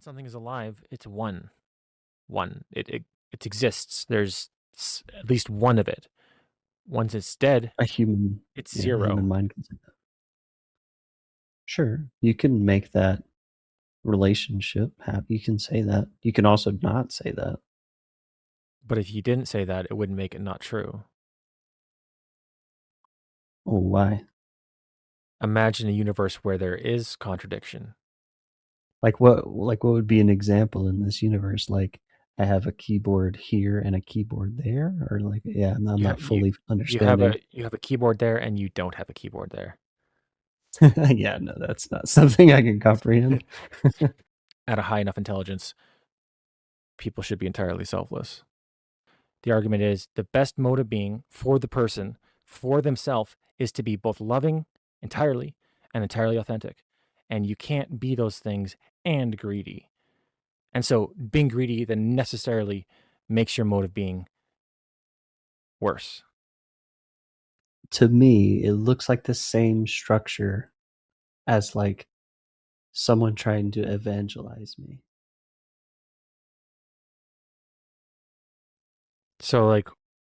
When something is alive, it's one. One. It exists. There's at least one of it. Once it's dead, A human, it's yeah, a human zero. mind can say that. Sure, you can make that relationship happy. You can say that. You can also not say that. But if you didn't say that, it wouldn't make it not true. Oh, why? Imagine a universe where there is contradiction. Like what? Like what would be an example in this universe? Like I have a keyboard here and a keyboard there, or like yeah, I'm You not have you fully you have understanding. a keyboard there and you don't have a keyboard there. Yeah, no, that's not something I can comprehend. At a high enough intelligence, people should be entirely selfless. The argument is the best mode of being for the person, for themselves, is to be both loving entirely and entirely authentic. And you can't be those things and greedy. And so being greedy then necessarily makes your mode of being worse. To me, it looks like the same structure as like someone trying to evangelize me. So, like,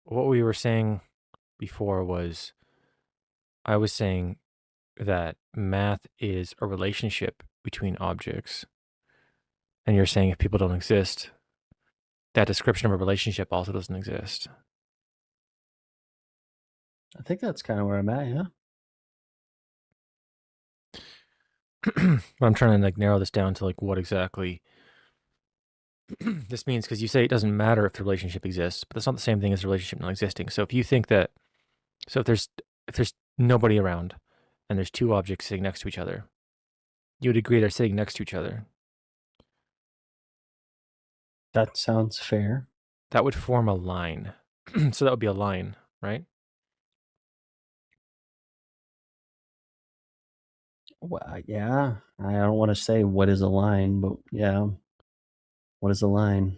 what we were saying before was I was saying that math is a relationship between objects. And you're saying if people don't exist, that description of a relationship also doesn't exist. I think that's kind of where I'm at. Yeah. But I'm trying to like narrow this down to like what exactly this means because you say it doesn't matter if the relationship exists, but that's not the same thing as the relationship not existing. So if you think that, so if there's nobody around and there's two objects sitting next to each other, you would agree they're sitting next to each other. That sounds fair. That would form a line. So that would be a line, right? Well, yeah. I don't want to say what is a line, but yeah. What is a line?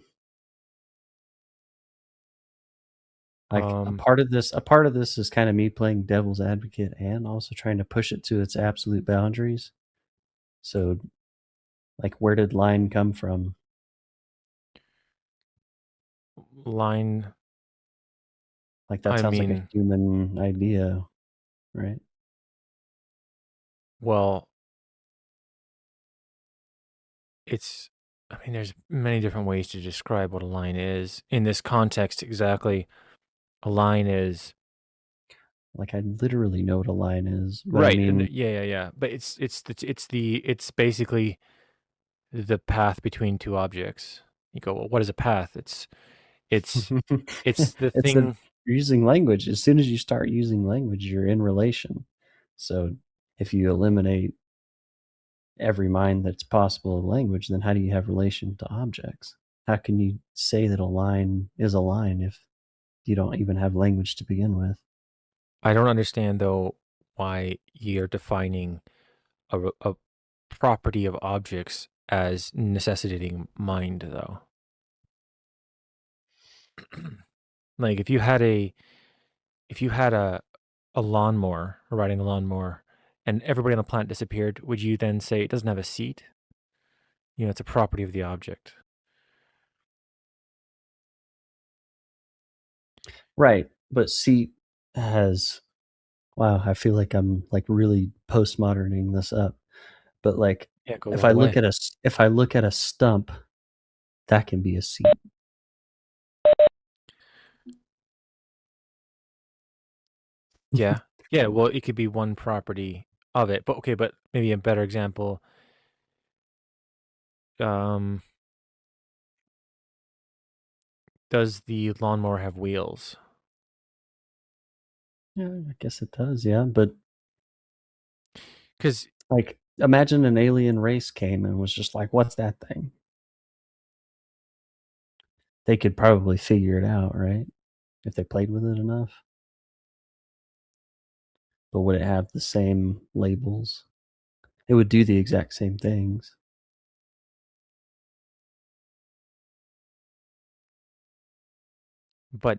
Like Um, a part of this is kind of me playing devil's advocate and also trying to push it to its absolute boundaries. So, like, where did line come from? line. Like, that I sounds like a mean, human idea, right? well, it's. I mean, there's many different ways to describe what a line is in this context. Exactly, a line is Like, I literally know what a line is, but I right, and mean, yeah. But it's basically the path between two objects. You go, well, what is a path? It's it's the it's a thing. you're using language. As soon as you start using language, you're in relation. So, if you eliminate every mind that's possible of language, then how do you have relation to objects? How can you say that a line is a line if you don't even have language to begin with? I don't understand though why you're defining a property of objects as necessitating mind though. Like if you had a lawnmower, riding a lawnmower, and everybody on the planet disappeared, would you then say it doesn't have a seat? You know, it's a property of the object. Right. But seat has wow, I feel like I'm like really postmoderning this up. But like Yeah, go if right I look away. at if I look at a stump, that can be a seat. Yeah. Yeah, well, it could be one property of it. But okay, but maybe a better example, um, does the lawnmower have wheels? Yeah, I guess it does, yeah. But Because like imagine an alien race came and was just like, what's that thing? They could probably figure it out, right? If they played with it enough. But would it have the same labels? It would do the exact same things. but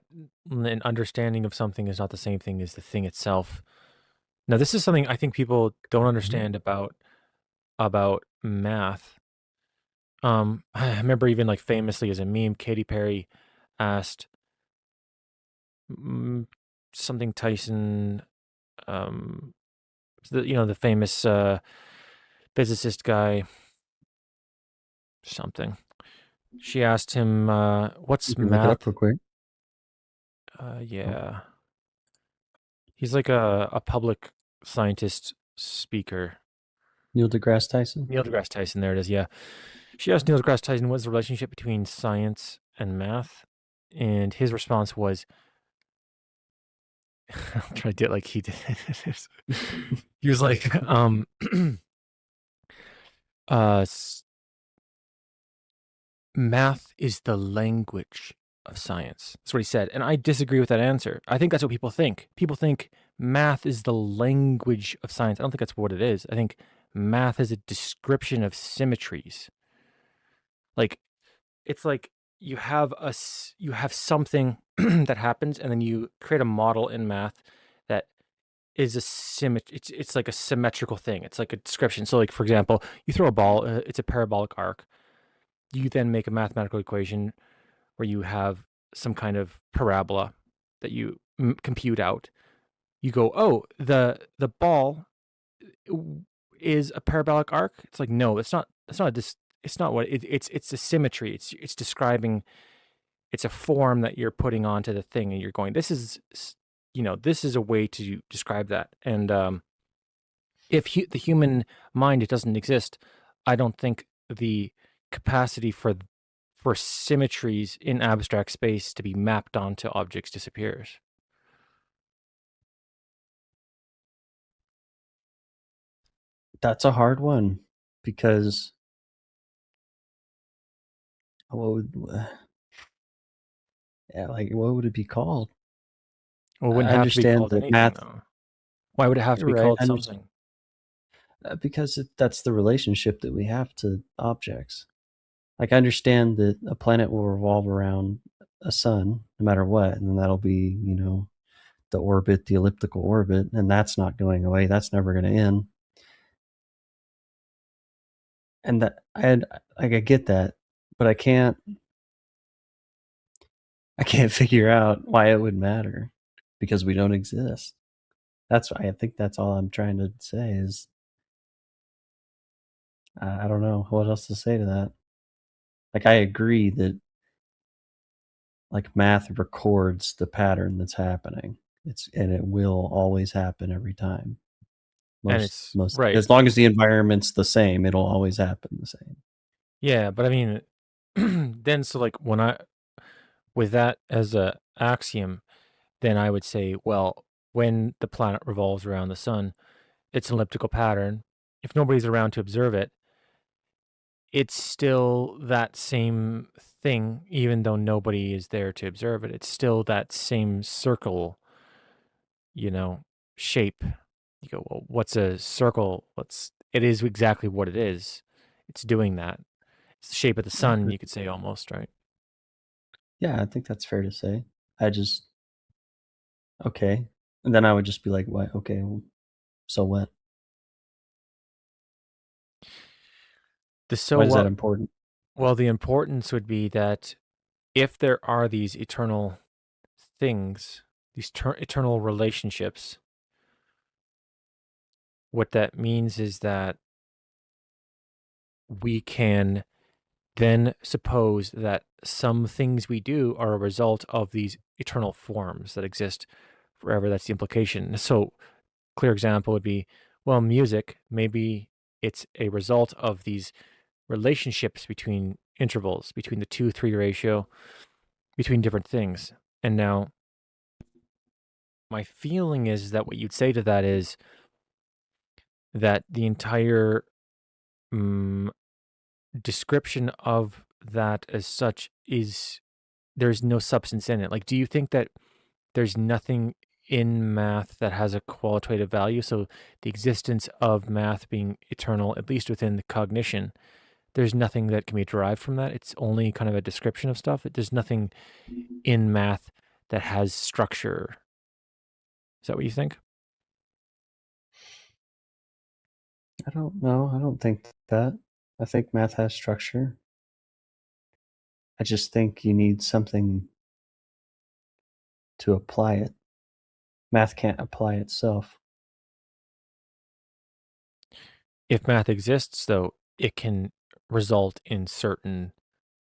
an understanding of something is not the same thing as the thing itself. Now, this is something I think people don't Mhm. understand about math. I remember even like famously as a meme, Katy Perry asked mm, something Tyson, um, the famous physicist guy, something. She asked him, You "What's can look it up math?" real quick. Oh, Yeah, he's like a public scientist speaker. Neil deGrasse Tyson. Neil deGrasse Tyson. There it is. Yeah, she asked Neil deGrasse Tyson, "What's the relationship between science and math?" And his response was, "I'll try to do it like he did." He was like, uh, math is the language of science. That's what he said. And I disagree with that answer. I think that's what people think. People think math is the language of science. I don't think that's what it is. I think math is a description of symmetries. Like it's like you have something that happens and then you create a model in math that is a it's like a symmetrical thing. It's like a description. So like for example, you throw a ball, it's a parabolic arc. You then make a mathematical equation where you have some kind of parabola that you compute out. You go, oh, the ball is a parabolic arc. It's like no, it's not. It's not this. It's not what it's a symmetry. It's describing. It's a form that you're putting onto the thing, and you're going. This is this is a way to describe that. And if the human mind it doesn't exist, I don't think the capacity for symmetries in abstract space to be mapped onto objects disappears. That's a hard one because what would yeah, like what would it be called? Well, it I wouldn't have to be understand called that anything, math. though. Why would it have to You're be right. called something? Because that's the relationship that we have to objects. Like I understand that a planet will revolve around a sun no matter what, and then that'll be the orbit, the elliptical orbit, and that's not going away. That's never going to end. And that I get that, but I can't figure out why it would matter because we don't exist. I think that's all I'm trying to say is I don't know what else to say to that. Like I agree that like math records the pattern that's happening. And it will always happen every time. And Most it's most right. as long as the environment's the same, it'll always happen the same. Yeah, but I mean, then so like when I with that as a axiom, then I would say, well, when the planet revolves around the sun, it's an elliptical pattern. If nobody's around to observe it, it's still that same thing, even though nobody is there to observe it. It's still that same circle, you know, shape. You go, well, what's a circle? It is exactly what it is. It's doing that. It's the shape of the I sun, agree. you could say almost, right? Yeah, I think that's fair to say. I just okay. And then I would just be like, what? Okay, well, so what? The so Why is that what important? well, the importance would be that if there are these eternal things, these eternal relationships, what that means is that we can then suppose that some things we do are a result of these eternal forms that exist forever. That's the implication. So, clear example would be, well, music, maybe it's a result of these relationships between intervals, between the 2-3 ratio, between different things. And now, my feeling is that what you'd say to that is that the entire mm, description of that as such is there's no substance in it. Like, do you think that there's nothing in math that has a qualitative value? So the existence of math being eternal, at least within the cognition, there's nothing that can be derived from that. It's only kind of a description of stuff. There's nothing in math that has structure. Is that what you think? I don't know. I don't think that. I think math has structure. I just think you need something to apply it. Math can't apply itself. If math exists, though, it can result in certain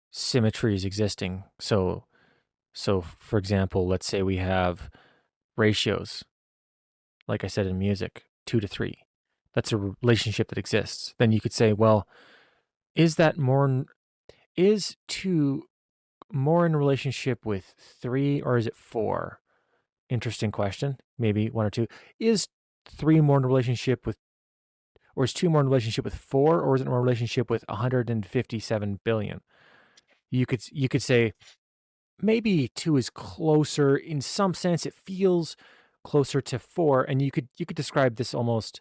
symmetries existing. So for example, let's say we have ratios, like I said in music, 2 to 3. That's a relationship that exists. Then you could say, well, is that more is 2 more in relationship with 3 or is it 4? Interesting question. Maybe 1 or 2. Is 3 more in relationship with or is 2 more in relationship with 4 or is it more in relationship with 157 billion? You could say maybe 2 is closer in some sense. It feels closer to 4, and you could describe this almost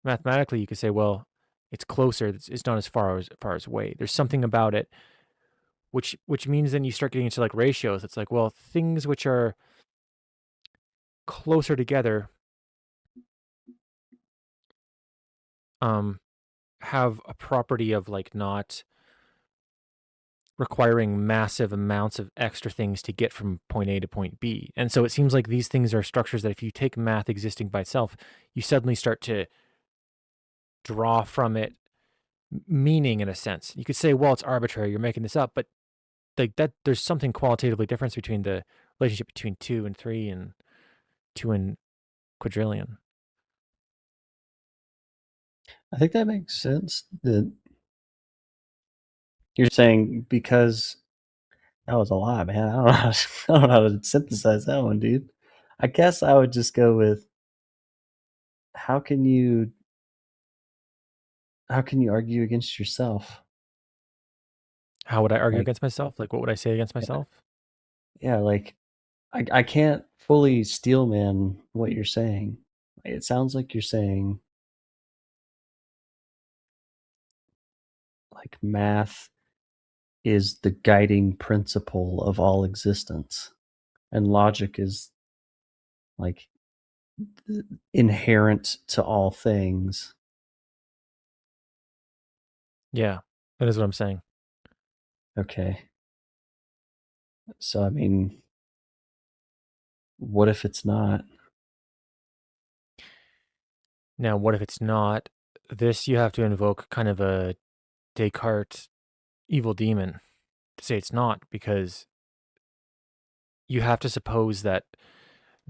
mathematically. You could say, well, it's closer. It's not as far as away. There's something about it, which means then you start getting into like ratios. It's like, well, things which are closer together um have a property of like not requiring massive amounts of extra things to get from point A to point B. And so it seems like these things are structures that if you take math existing by itself, you suddenly start to draw from it meaning in a sense. You could say, well, it's arbitrary, you're making this up, but like that there's something qualitatively different between the relationship between 2 and 3 and 2 and quadrillion. I think that makes sense. That you're saying because that was a lot, man. I don't know how to, I don't know how to synthesize that one, dude. I guess I would just go with how can you argue against yourself? How would I argue Like against myself? Like what would I say against yeah, myself? yeah, like I can't fully steel man what you're saying. It sounds like you're saying like math is the guiding principle of all existence, and logic is like inherent to all things. Yeah, that is what I'm saying. Okay. So I mean, what if it's not? Now, what if it's not? This you have to invoke kind of a Descartes evil demon to say it's not, because you have to suppose that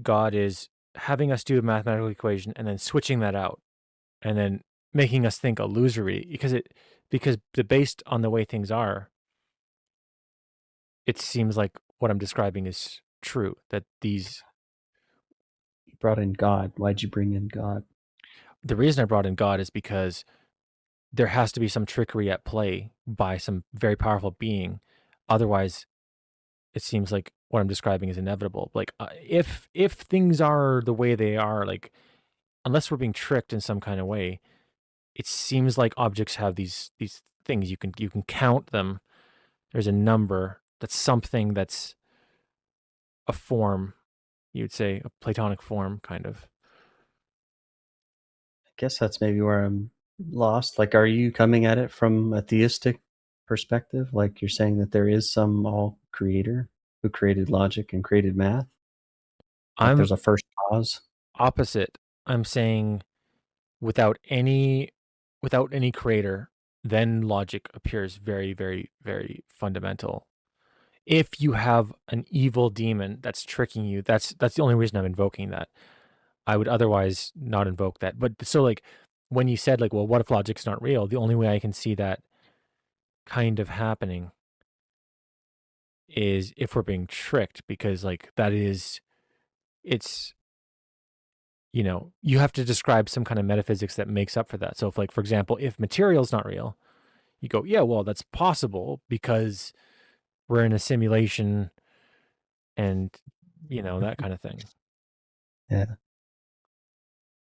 God is having us do a mathematical equation and then switching that out and then making us think illusory because the based on the way things are, it seems like what I'm describing is true. That You brought in God. Why'd you bring in God? the reason I brought in God is because there has to be some trickery at play by some very powerful being. Otherwise, it seems like what I'm describing is inevitable. Like if things are the way they are, like unless we're being tricked in some kind of way, it seems like objects have these things you can count them. There's a number. That's something that's a form. You'd say a Platonic form, kind of. I guess that's maybe where I'm lost. Like, are you coming at it from a theistic perspective? Like, you're saying that there is some all creator who created logic and created math? Like, I'm there's a first cause? opposite. I'm saying without any without any creator, then logic appears very, very, very fundamental. If you have an evil demon that's tricking you, that's the only reason I'm invoking that. I would otherwise not invoke that. But so like when you said like, well, what if logic's not real? The only way I can see that kind of happening is if we're being tricked, because like that is it's you have to describe some kind of metaphysics that makes up for that. So if like for example, if material's not real, you go, yeah, well, that's possible because we're in a simulation and that kind of thing. Yeah.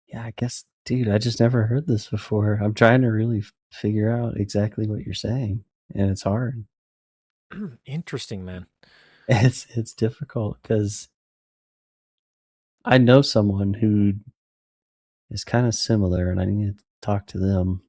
Yeah, I guess, dude, I just never heard this before. I'm trying to really figure out exactly what you're saying, and it's hard. Interesting, man. It's difficult because I know someone who is kind of similar, and I need to talk to them.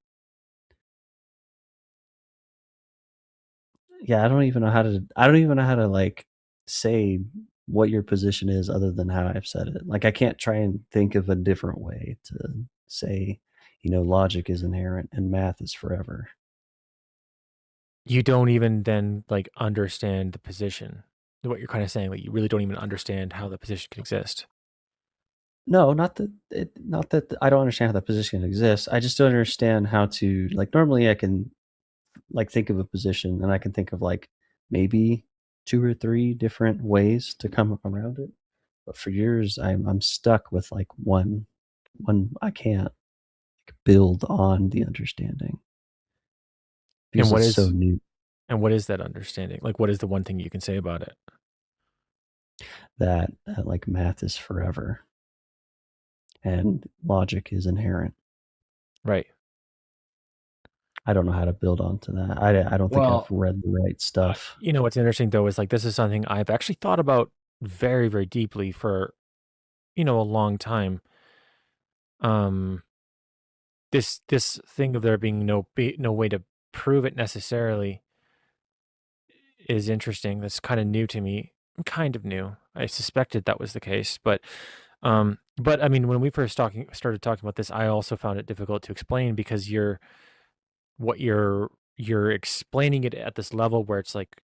Yeah, I don't even know how to. I don't even know how to like say what your position is other than how I've said it. Like I can't try and think of a different way to say, logic is inherent and math is forever. You don't even then like understand the position. What you're kind of saying, like you really don't even understand how the position can exist. No, not that I don't understand how that position exists. I just don't understand how to like. Normally, I can like think of a position and I can think of like maybe two or three different ways to come around it. But for yours, I'm stuck with like one. I can't build on the understanding And because it's so new what is that understanding? Like what is the one thing you can say about it? that like math is forever and logic is inherent. Right. I don't know how to build onto that. I don't think I've Well, read the right stuff. what's interesting though is like this is something I've actually thought about very, very deeply for, a long time. Um this thing of there being no way to prove it necessarily is interesting. That's kind of new to me. Kind of new. I suspected that was the case, but I mean, when we first started talking about this, I also found it difficult to explain because what you're explaining it at this level where it's like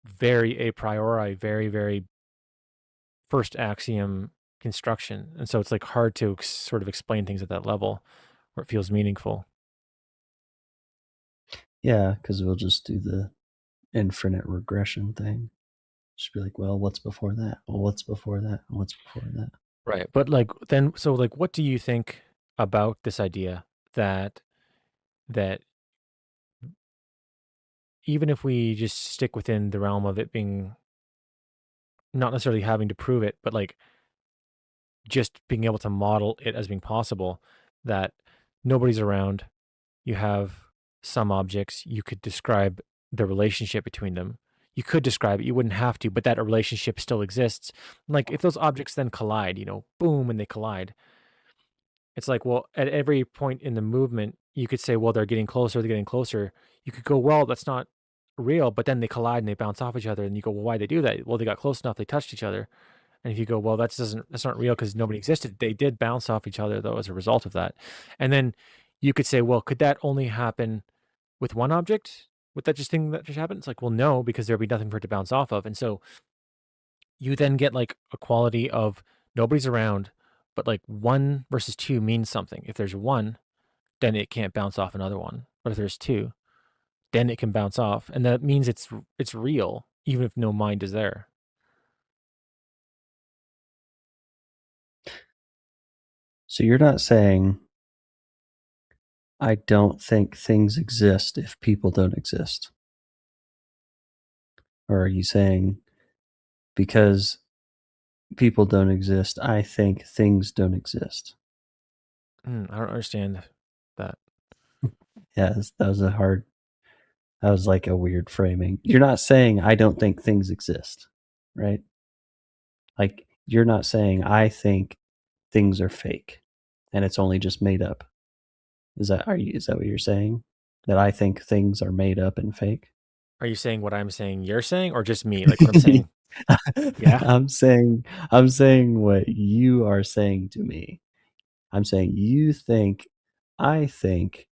very a priori, very, very first axiom construction. And so it's like hard to sort of explain things at that level where it feels meaningful. Yeah, because we'll just do the infinite regression thing. Just be like, well, what's before that? Well, what's before that? What's before that? Right. But like then so like what do you think about this idea that that even if we just stick within the realm of it being not necessarily having to prove it, but like just being able to model it as being possible, that nobody's around, you have some objects, you could describe the relationship between them. You could describe it, you wouldn't have to, but that a relationship still exists. Like if those objects then collide, boom, and they collide, it's like, well, at every point in the movement, you could say, well, they're getting closer, they're getting closer. You could go, well, that's not real, but then they collide and they bounce off each other, and you go, well, why they do that? Well, they got close enough, they touched each other. And if you go, well, that's not real because nobody existed. They did bounce off each other though as a result of that. And then you could say, well, could that only happen with one object? Would that just thing that just happen? It's like, well, no, because there'd be nothing for it to bounce off of. And so you then get like a quality of nobody's around, but like one versus two means something. If there's one, then it can't bounce off another one. But if there's two, then it can bounce off. And that means it's real, even if no mind is there. So you're not saying I don't think things exist if people don't exist. Or are you saying because people don't exist, I think things don't exist? I don't understand that. Yes, that was like a weird framing. You're not saying I don't think things exist, right? Like you're not saying I think things are fake and it's only just made up. Is that what you're saying? That I think things are made up and fake? Are you saying what I'm saying you're saying, or just me? Like what I'm saying? Yeah. I'm saying what you are saying to me. I'm saying you think I think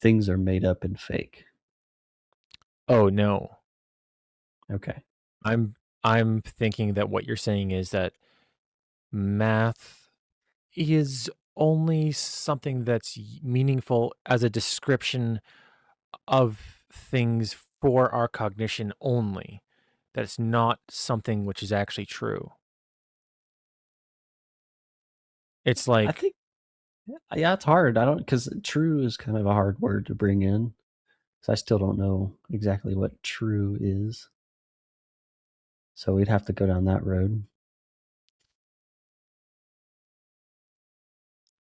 things are made up and fake. Oh no. Okay. I'm I'm thinking that what you're saying is that math is only something that's meaningful as a description of things for our cognition only. That it's not something which is actually true. It's I like think yeah, it's hard. I don't because true is kind of a hard word to bring in. So I still don't know exactly what true is. So we'd have to go down that road.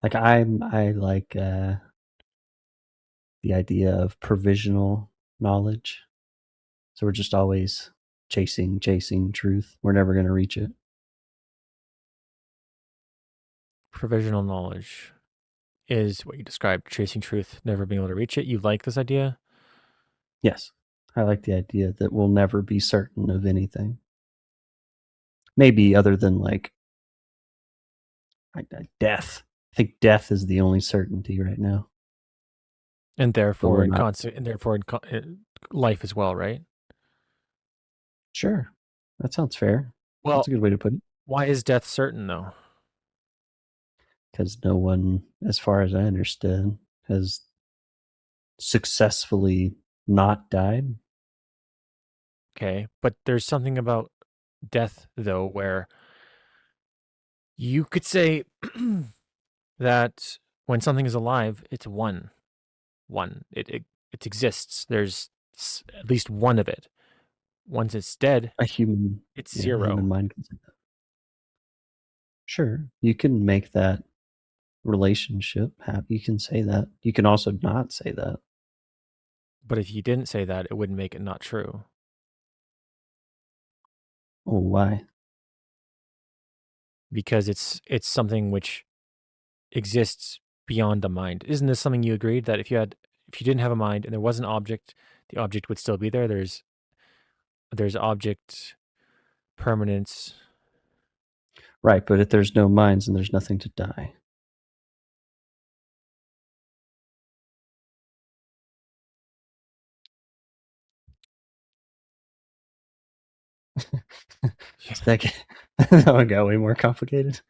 Like I like the idea of provisional knowledge. So we're just always chasing truth. We're never going to reach it. provisional knowledge is what you described, chasing truth, never being able to reach it. You like this idea? Yes. I like the idea that we'll never be certain of anything. Maybe other than like death. I think death is the only certainty right now. And But therefore we're in not life as well, right? sure. That sounds fair. That's Well, a good way to put it. why is death certain though? Because no one, as far as I understand, has successfully not died. Okay, but there's something about death though where you could say that when something is alive, it's one. It exists. There's at least one of it. Once it's dead, A human, it's yeah, a human zero. mind can say that. Sure, you can make that relationship happy. You can say that. You can also not say that. But if you didn't say that, it wouldn't make it not true Oh, why? because it's something which exists beyond the mind. Isn't this something you agreed that if you didn't have a mind and there was an object, the object would still be there? There's object permanence. Right, but if there's no minds, then there's nothing to die. That, that one got way more complicated.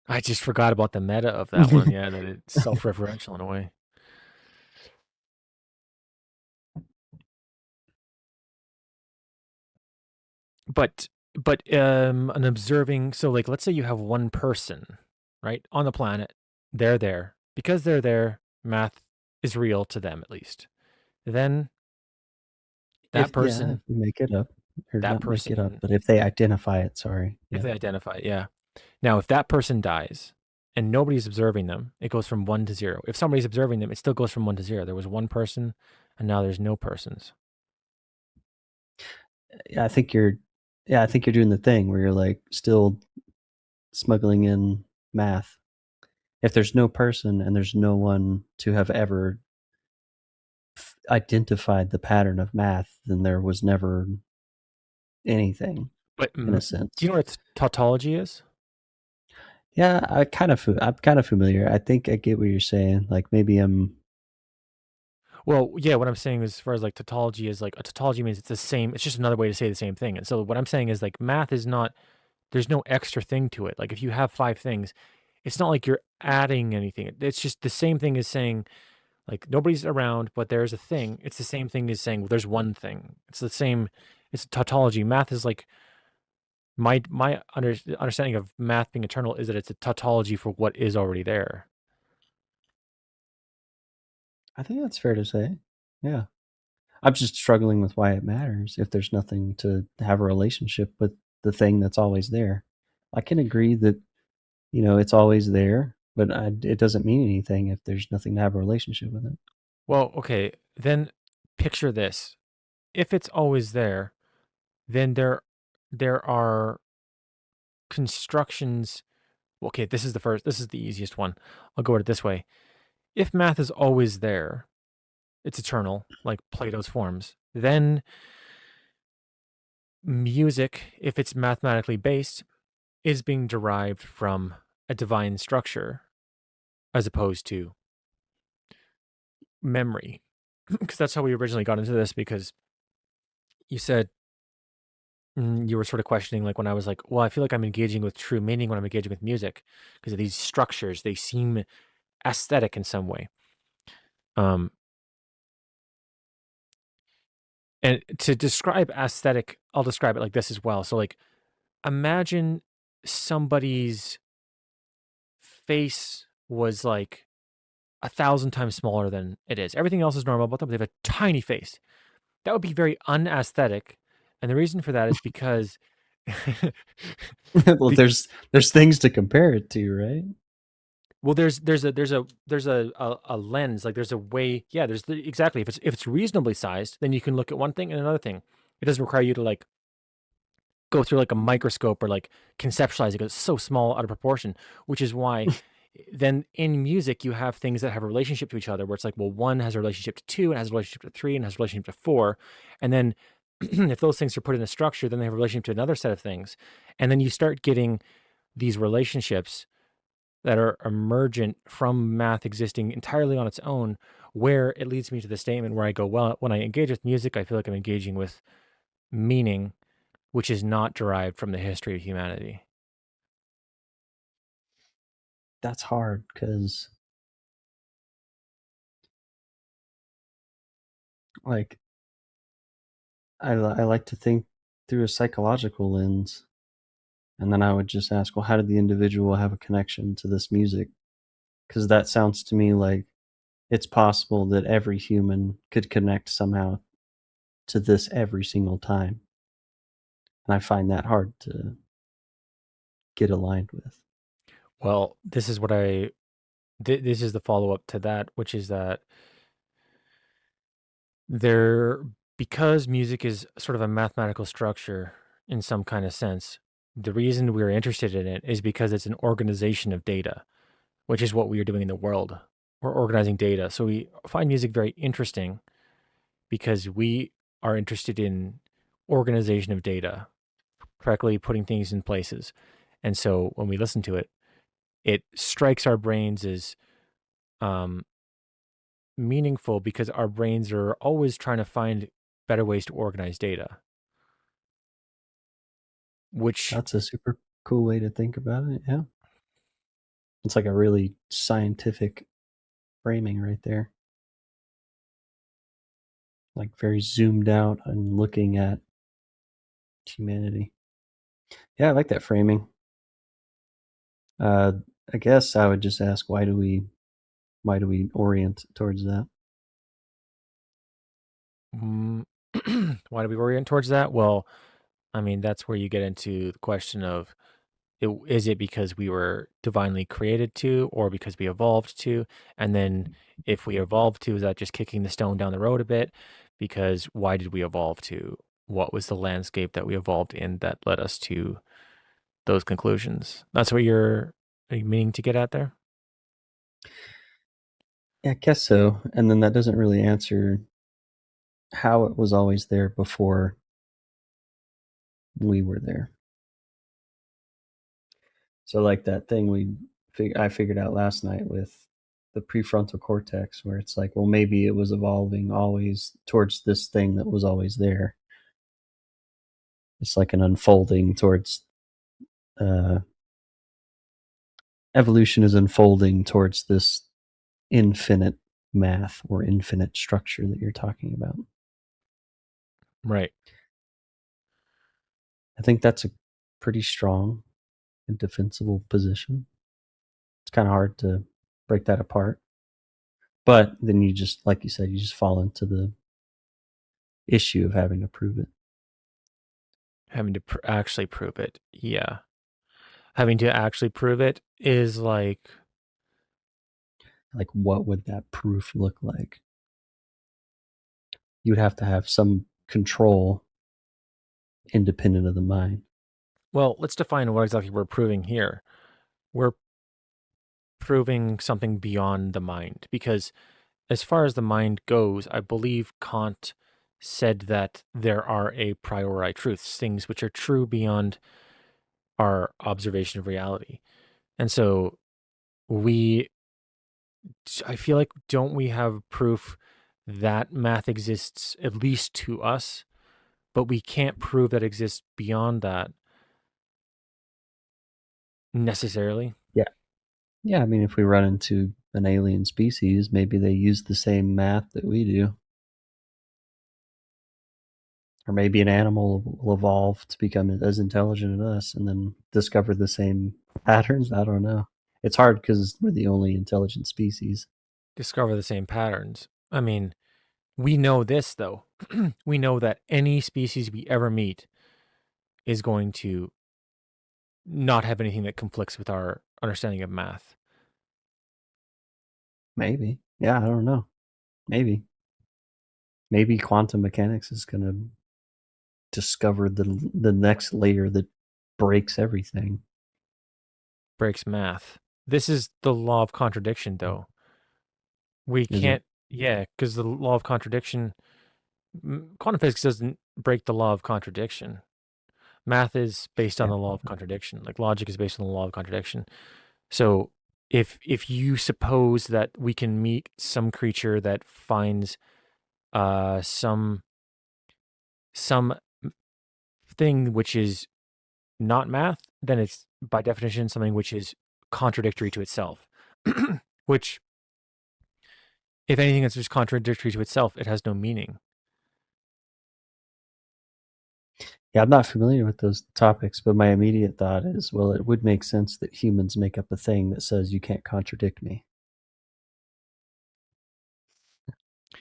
I just forgot about the meta of that one. Yeah, that it's self-referential in a way. But an observing, so like let's say you have one person, right, on the planet. They're there. Because they're there, math is real to them at least. Then that If yeah, if person, we make it up, or that not make it up, person, but if they identify it, sorry, if yeah, they identify it, yeah. Now, if that person dies and nobody's observing them, it goes from 1 to 0. If somebody's observing them, it still goes from 1 to 0. There was one person and now there's no persons. yeah, I think you're, yeah, I think you're doing the thing where you're like still smuggling in math. If there's no person and there's no one to have ever identified the pattern of math, then there was never anything But in a do you sense. know what tautology is? Yeah, I'm kind of familiar. I think I get what you're saying. Like maybe I'm Well, yeah, what I'm saying as far as like tautology is like a tautology means it's the same, it's just another way to say the same thing. And so what I'm saying is like math is not, there's no extra thing to it. Like if you have 5 things, it's not like you're adding anything. It's just the same thing as saying like nobody's around, but there's a thing. It's the same thing as saying well, there's one thing. It's the same. It's tautology. Math is like my understanding of math being eternal is that it's a tautology for what is already there. I think that's fair to say. Yeah. I'm just struggling with why it matters if there's nothing to have a relationship with the thing that's always there. I can agree that, it's always there, but it doesn't mean anything if there's nothing to have a relationship with it. Well, okay, then picture this. If it's always there, then there are constructions. Okay, this is the easiest one. I'll go at it this way. If math is always there, it's eternal, like Plato's forms, then music, if it's mathematically based, is being derived from a divine structure as opposed to memory. Because that's how we originally got into this, because you said you were sort of questioning, like when I was like, well, I feel like I'm engaging with true meaning when I'm engaging with music because of these structures. They seem aesthetic in some way. Um, and to describe aesthetic, I'll describe it like this as well. So, like, imagine somebody's face was like 1,000 times smaller than it is. Everything else is normal about them, but they have a tiny face. That would be very unaesthetic. And the reason for that is because Well, be- there's things to compare it to, right? well, there's a lens, like there's a way. Yeah, exactly. If it's reasonably sized, then you can look at one thing and another thing. It doesn't require you to like go through like a microscope or like conceptualize it because it's so small out of proportion. Which is why then in music you have things that have a relationship to each other, where it's like, well, one has a relationship to two and has a relationship to three and has a relationship to four, and then if those things are put in a structure, then they have a relationship to another set of things, and then you start getting these relationships that are emergent from math existing entirely on its own, where it leads me to the statement where I go, well, when I engage with music, I feel like I'm engaging with meaning, which is not derived from the history of humanity. That's hard because, like, I like to think through a psychological lens, and then I would just ask, well, how did the individual have a connection to this music? Because that sounds to me like it's possible that every human could connect somehow to this every single time. And I find that hard to get aligned with. Well, this is what this is the follow up to that, which is that there, because music is sort of a mathematical structure in some kind of sense, the reason we're interested in it is because it's an organization of data, which is what we are doing in the world. We're organizing data. So we find music very interesting because we are interested in organization of data, correctly putting things in places. And so when we listen to it, it strikes our brains as um, meaningful because our brains are always trying to find better ways to organize data, which, That's a super cool way to think about it. Yeah. It's like a really scientific framing right there. Like very zoomed out and looking at humanity. Yeah, I like that framing. Uh, I guess I would just ask, why do we orient towards that? mm, why do we orient towards that? Well, I mean, that's where you get into the question of, is it because we were divinely created to, or because we evolved to? And then if we evolved to, is that just kicking the stone down the road a bit? Because why did we evolve to? What was the landscape that we evolved in that led us to those conclusions? That's what are you meaning to get at there? Yeah, I guess so. And then that doesn't really answer how it was always there before we were there. So like that thing I figured out last night with the prefrontal cortex, where it's like, well, maybe it was evolving always towards this thing that was always there. It's like an unfolding towards uh, evolution is unfolding towards this infinite math or infinite structure that you're talking about. Right. I think that's a pretty strong and defensible position. It's kind of hard to break that apart. But then you just, like you said, you just fall into the issue of having to prove it. Having to actually prove it. Yeah. Having to actually prove it is like, Like, what would that proof look like? You would have to have some control independent of the mind. well, let's define what exactly we're proving here. We're proving something beyond the mind because, as far as the mind goes, I believe Kant said that there are a priori truths, things which are true beyond our observation of reality. And so we, I feel like, don't we have proof that math exists at least to us, but we can't prove that it exists beyond that necessarily. Yeah. Yeah. I mean, if we run into an alien species, maybe they use the same math that we do. Or maybe an animal will evolve to become as intelligent as us and then discover the same patterns. I don't know. It's hard because we're the only intelligent species. Discover the same patterns. I mean, we know this though. We know that any species we ever meet is going to not have anything that conflicts with our understanding of math. Maybe. Yeah, I don't know. Maybe. Maybe quantum mechanics is going to discover the next layer that breaks everything. Breaks math. This is the law of contradiction, though. We Is it? can't, yeah, because the law of contradiction, quantum physics doesn't break the law of contradiction. Math is based on Yeah. the law of contradiction. Like logic is based on the law of contradiction. So if you suppose that we can meet some creature that finds some some thing which is not math, then it's by definition something which is contradictory to itself. Which, if anything that's just contradictory to itself, it has no meaning. Yeah, I'm not familiar with those topics, but my immediate thought is, well, it would make sense that humans make up a thing that says you can't contradict me.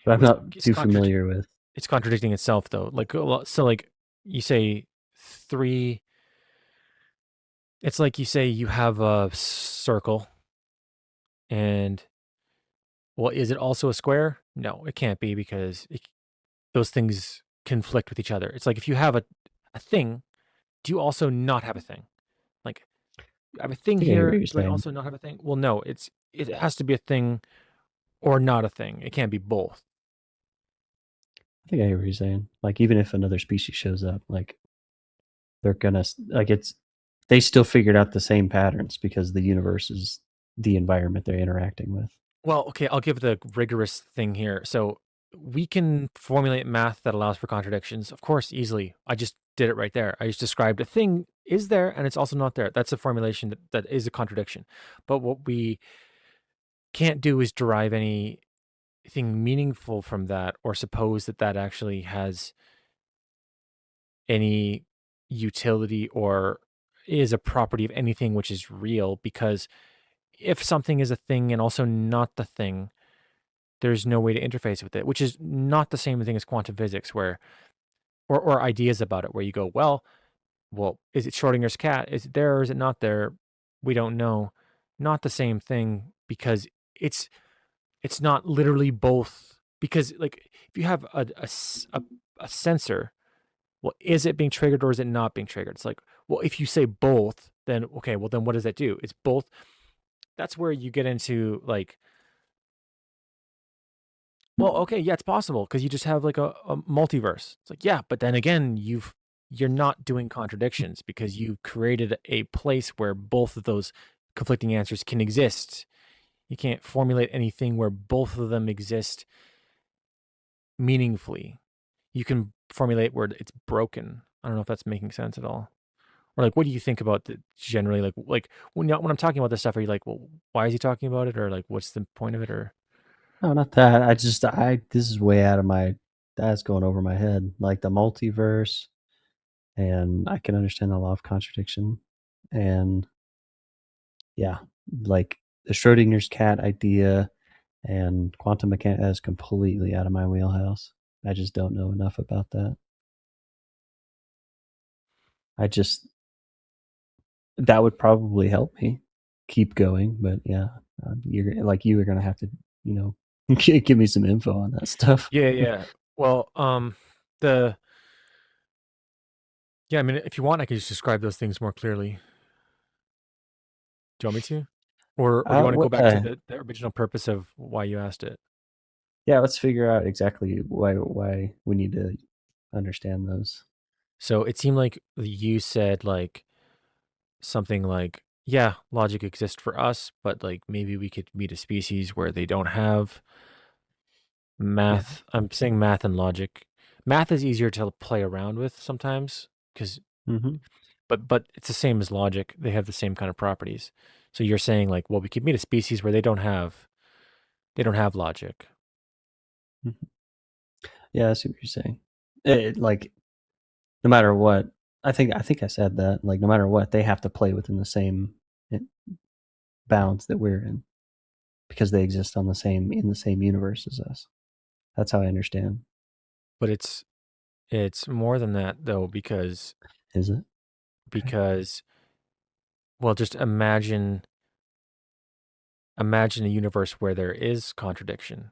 But I'm Well, not too familiar with. it's contradicting itself though. Like so, like you say three. It's like you say you have a circle, and well, is it also a square? No, it can't be because those things conflict with each other. It's like if you have a thing, do you also not have a thing? Like I have a I thing think I hear what here. you're Do I saying. also not have a thing? Well, no. It has to be a thing or not a thing. It can't be both. I think I hear what you're saying. Like even if another species shows up, like they're gonna like it's they still figured out the same patterns because the universe is the environment they're interacting with. Well, okay, I'll give the rigorous thing here. So we can formulate math that allows for contradictions, of course, easily. I just did it right there. I just described a thing is there and it's also not there. That's a formulation that is a contradiction. But what we can't do is derive anything meaningful from that or suppose that that actually has any utility or is a property of anything which is real, because if something is a thing and also not the thing, there's no way to interface with it, which is not the same thing as quantum physics, where or ideas about it, where you go, well, is it Schrodinger's cat? Is it there or is it not there? We don't know. Not the same thing because it's it's not literally both. Because like if you have a sensor, well, is it being triggered or is it not being triggered? It's like, well, if you say both, then okay, well then what does that do? It's both. That's where you get into like, well, okay, yeah, it's possible because you just have like a multiverse. It's like, yeah, but then again, you're not doing contradictions because you created a place where both of those conflicting answers can exist. You can't formulate anything where both of them exist meaningfully. You can formulate where it's broken. I don't know if that's making sense at all. Or like, what do you think about generally? Like when I'm talking about this stuff, are you like, well, why is he talking about it, or like, what's the point of it, or No, not that. I this is way out of my that's going over my head. Like the multiverse, and I can understand the law of contradiction. And yeah, like the Schrodinger's cat idea and quantum mechanics is completely out of my wheelhouse. I just don't know enough about that. I just that would probably help me keep going, but yeah, you're like you were gonna have to, you know, give me some info on that stuff. yeah, yeah. Well, the yeah, I mean, if you want, I can just describe those things more clearly. Do you want me to? Or do you want to go What? back to the original purpose of why you asked it? Yeah, let's figure out exactly why we need to understand those. So it seemed like you said like something like, yeah, logic exists for us, but like maybe we could meet a species where they don't have Yeah. math. I'm saying math and logic. Math is easier to play around with sometimes because, Mm-hmm. but it's the same as logic. They have the same kind of properties. So you're saying like, well, we could meet a species where they don't have logic. Mm-hmm. Yeah, I see what you're saying. Like no matter what, I think I said that. Like no matter what, they have to play within the same eh, bounds that we're in because they exist on the same in the same universe as us. That's how I understand. But it's more than that though, Is it? Okay. because well, just imagine a universe where there is contradiction,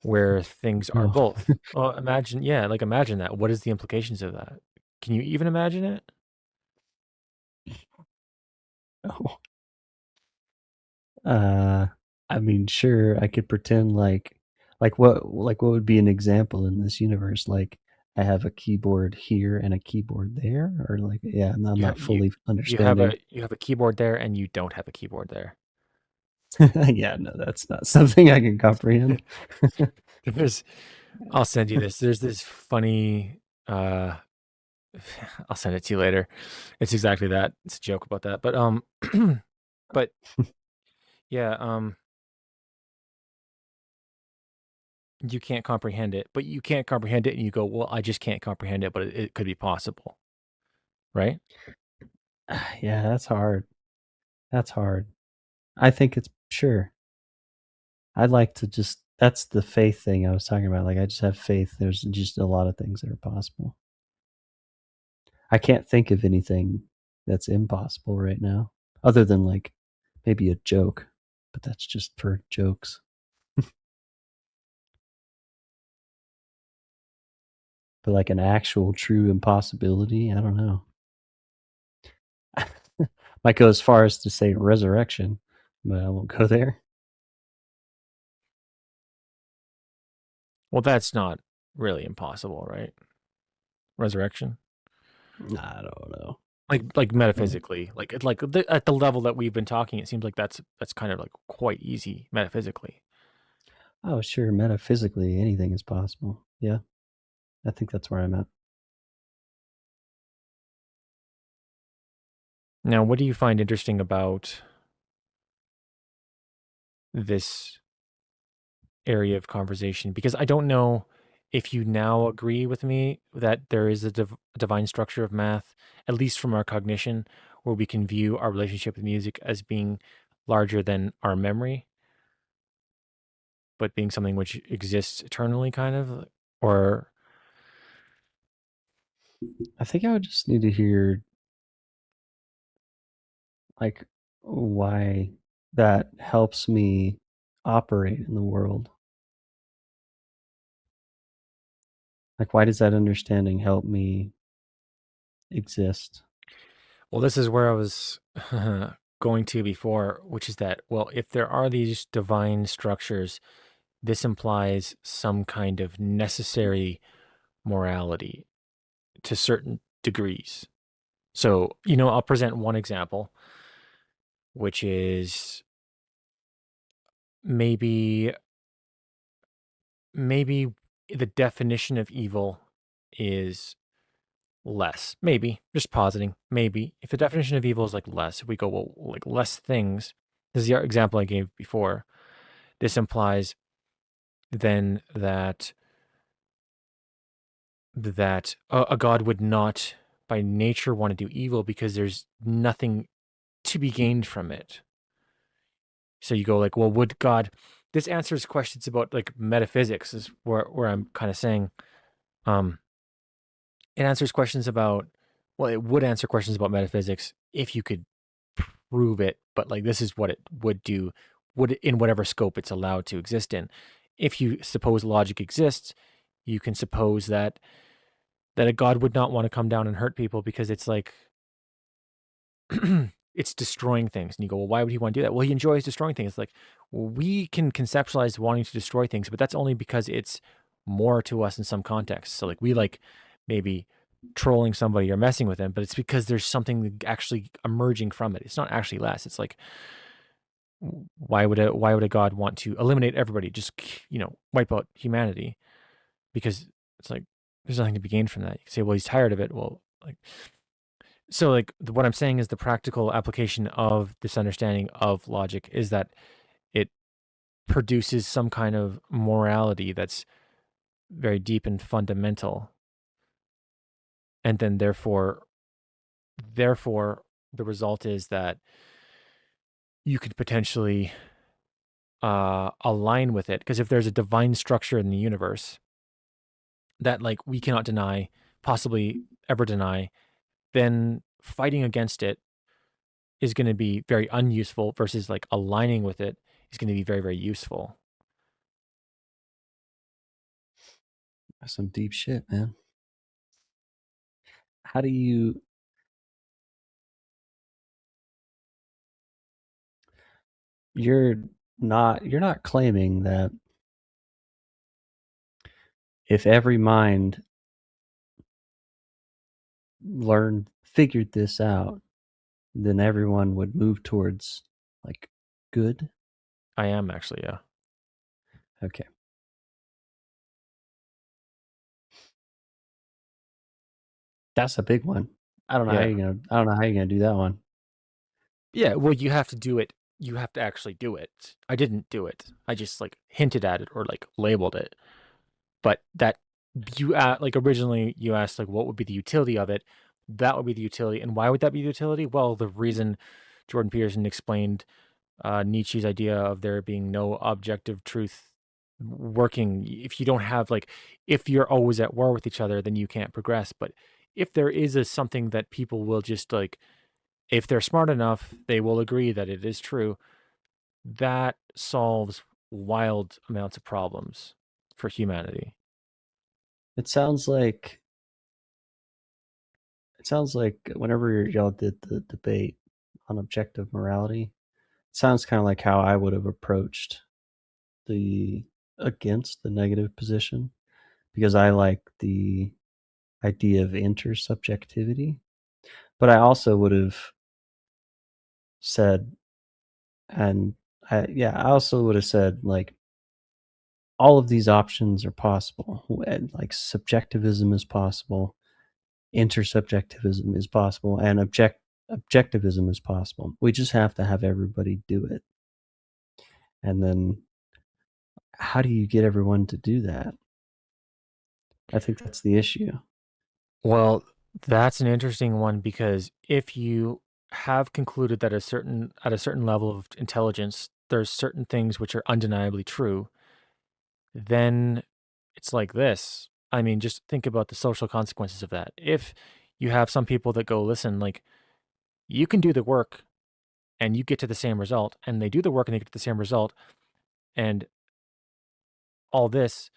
where things are Oh, both. Well, imagine, yeah, like imagine that. What is the implications of that? Can you even imagine it? oh. Uh, I mean, sure, I could pretend like what would be an example in this universe? Like I have a keyboard here and a keyboard there, or like yeah, I'm You ha- not you fully you have understanding. a keyboard there, and you don't have a keyboard there. Yeah, no, that's not something I can comprehend. There's I'll send you this. There's this funny uh I'll send it to you later. It's exactly that. It's a joke about that. But but yeah, you can't comprehend it. But you can't comprehend it and you go, "Well, I just can't comprehend it, but it could be possible." Right? Yeah, that's hard. That's hard. I think it's sure. I'd like to just that's the faith thing I was talking about. Like I just have faith. There's just a lot of things that are possible. I can't think of anything that's impossible right now, other than like maybe a joke, but that's just for jokes. But like an actual true impossibility, I don't know. Might go as far as to say resurrection, but I won't go there. Well, that's not really impossible, right? Resurrection. I don't know. Like metaphysically, at the level that we've been talking, it seems like that's kind of like quite easy metaphysically. Oh, sure. Metaphysically, anything is possible. Yeah, I think that's where I'm at. Now, what do you find interesting about this area of conversation? Because I don't know if you now agree with me that there is a divine structure of math, at least from our cognition, where we can view our relationship with music as being larger than our memory, but being something which exists eternally, kind of, or I think I would just need to hear like why that helps me operate in the world. Like, why does that understanding help me exist? well, this is where I was going to before, which is that, well, if there are these divine structures, this implies some kind of necessary morality to certain degrees. So, I'll present one example, which is maybe maybe the definition of evil is less. Maybe, just positing, maybe. If the definition of evil is like less, if we go, well, like less things, this is the example I gave before. This implies then that a god would not by nature want to do evil because there's nothing to be gained from it. So you go like, well, would God? This answers questions about like metaphysics. Is where I'm kind of saying, um, it answers questions about. Well, it would answer questions about metaphysics if you could prove it, but like this is what it would do, would in whatever scope it's allowed to exist in. If you suppose logic exists, you can suppose that a god would not want to come down and hurt people because it's like it's destroying things. And you go, well, why would he want to do that? Well, he enjoys destroying things. Like, well, we can conceptualize wanting to destroy things, but that's only because it's more to us in some context. So, like, we like maybe trolling somebody or messing with them, but it's because there's something actually emerging from it. It's not actually less. It's like, why would a god want to eliminate everybody, just wipe out humanity? Because it's like there's nothing to be gained from that. You can say, well, he's tired of it. Well, like so like what I'm saying is the practical application of this understanding of logic is that it produces some kind of morality that's very deep and fundamental, and then therefore the result is that you could potentially align with it, because if there's a divine structure in the universe that like we cannot deny, possibly ever deny, then fighting against it is going to be very unuseful versus like aligning with it is going to be very, very useful. That's some deep shit, man. How do you you're not claiming that if every mind figured this out, then everyone would move towards like good. I am actually, yeah. Okay. That's a big one. I don't know how Yeah. you're gonna do that one. Yeah, well, you have to do it. You have to actually do it. I didn't do it. I just like hinted at it or like labeled it. But that like originally you asked like what would be the utility of it? That would be the utility. And why would that be the utility? Well, the reason Jordan Peterson explained Nietzsche's idea of there being no objective truth working. If you don't have like, if you're always at war with each other, then you can't progress. But if there is something that people will just like, if they're smart enough, they will agree that it is true. That solves wild amounts of problems for humanity. It sounds like whenever y'all did the debate on objective morality, it sounds kind of like how I would have approached the against the negative position, because I like the idea of intersubjectivity. But I also would have said, I also would have said, like, all of these options are possible. Like, subjectivism is possible, intersubjectivism is possible, and objectivism is possible. We just have to have everybody do it. And then, how do you get everyone to do that? I think that's the issue. Well, that's an interesting one because if you have concluded that at a certain level of intelligence, there's certain things which are undeniably true, then it's like this. I mean, just think about the social consequences of that. If you have some people that go, listen, like you can do the work and you get to the same result, and they do the work and they get to the same result, and all this.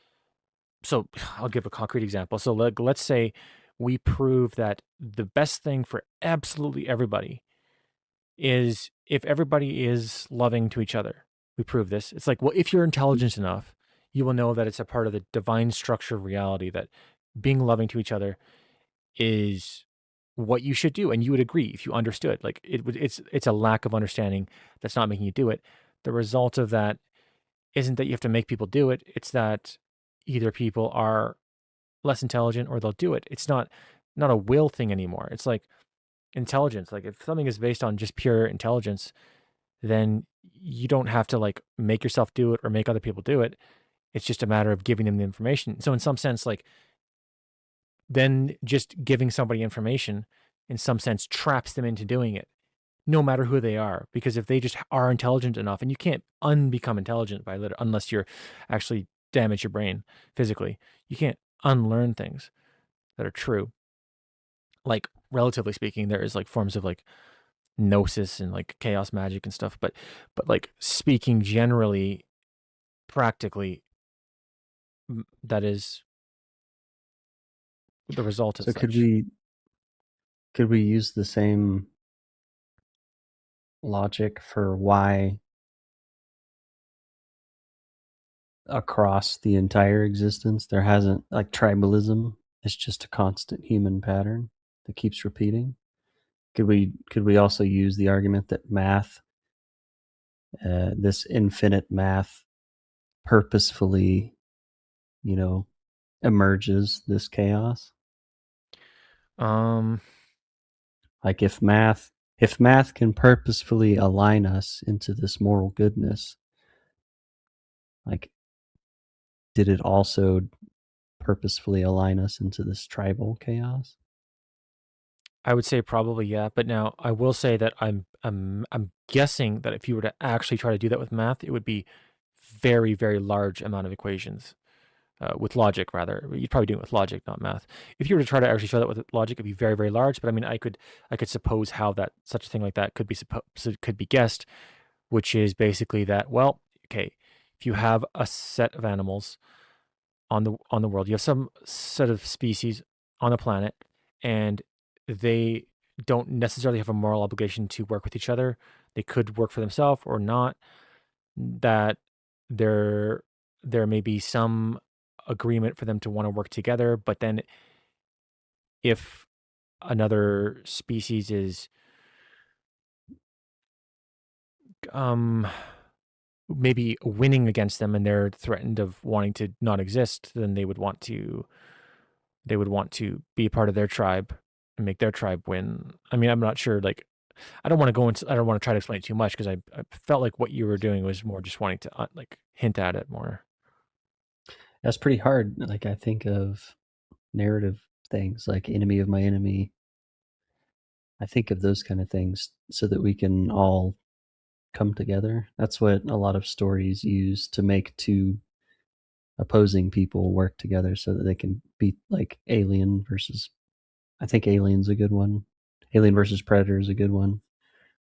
So I'll give a concrete example. So let's say we prove that the best thing for absolutely everybody is if everybody is loving to each other. We prove this. It's like, well, if you're intelligent enough, you will know that it's a part of the divine structure of reality that being loving to each other is what you should do, and you would agree if you understood. Like it's a lack of understanding that's not making you do it. The result of that isn't that you have to make people do it. It's that either people are less intelligent or they'll do it. It's not a will thing anymore. It's like intelligence. Like if something is based on just pure intelligence, then you don't have to like make yourself do it or make other people do it. It's just a matter of giving them the information. So in some sense, like then just giving somebody information in some sense traps them into doing it, no matter who they are. Because if they just are intelligent enough, and you can't unbecome intelligent by unless you're actually damage your brain physically, you can't unlearn things that are true. Like relatively speaking, there is like forms of like gnosis and like chaos magic and stuff, but like speaking generally, practically, that is the result as So such. could we use the same logic for why across the entire existence there hasn't, like, tribalism is just a constant human pattern that keeps repeating? Could we also use the argument that math, this infinite math, purposefully, you know, emerges this chaos? Um, Like, if math can purposefully align us into this moral goodness, like, did it also purposefully align us into this tribal chaos? I would say probably yeah, but now I will say that I'm guessing that if you were to actually try to do that with math, it would be very very large amount of equations. With logic, rather, you'd probably do it with logic, not math. If you were to try to actually show that with logic, it'd be very, very large. But I mean, I could suppose how that such a thing like that could be guessed, which is basically that. Well, okay, if you have a set of animals on the world, you have some set of species on the planet, and they don't necessarily have a moral obligation to work with each other. They could work for themselves or not. that there there may be some agreement for them to want to work together, but then if another species is um maybe winning against them and they're threatened of wanting to not exist, then they would want to be a part of their tribe and make their tribe win. I mean, I'm not sure. Like, I don't want to try to explain it too much because I felt like what you were doing was more just wanting to like hint at it more. That's pretty hard. Like I think of narrative things like enemy of my enemy. I think of those kind of things so that we can all come together. That's what a lot of stories use to make two opposing people work together so that they can beat like Alien versus I think Alien's a good one. Alien versus Predator is a good one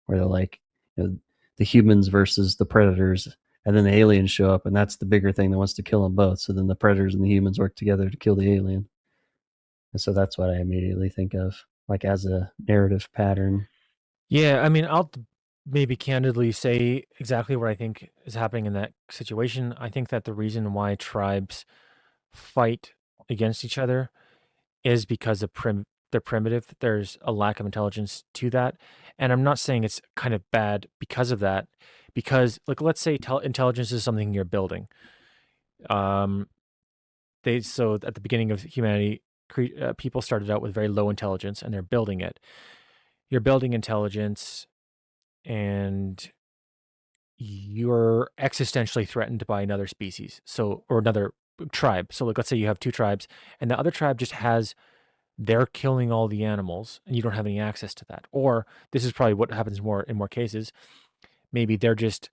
where they're like, you know, the humans versus the predators, and then the aliens show up, and that's the bigger thing that wants to kill them both. So then the predators and the humans work together to kill the alien, and so that's what I immediately think of, like as a narrative pattern. Yeah, I mean, maybe candidly say exactly what I think is happening in that situation. I think that the reason why tribes fight against each other is because they're primitive. There's a lack of intelligence to that, and I'm not saying it's kind of bad because of that. Because, like, let's say intelligence is something you're building. Um, so at the beginning of humanity, people started out with very low intelligence, and they're building it. You're building intelligence, and you're existentially threatened by another species, so or another tribe. So, like, let's say you have two tribes, and the other tribe just has they're killing all the animals, and you don't have any access to that. Or this is probably what happens more in more cases. Maybe they're just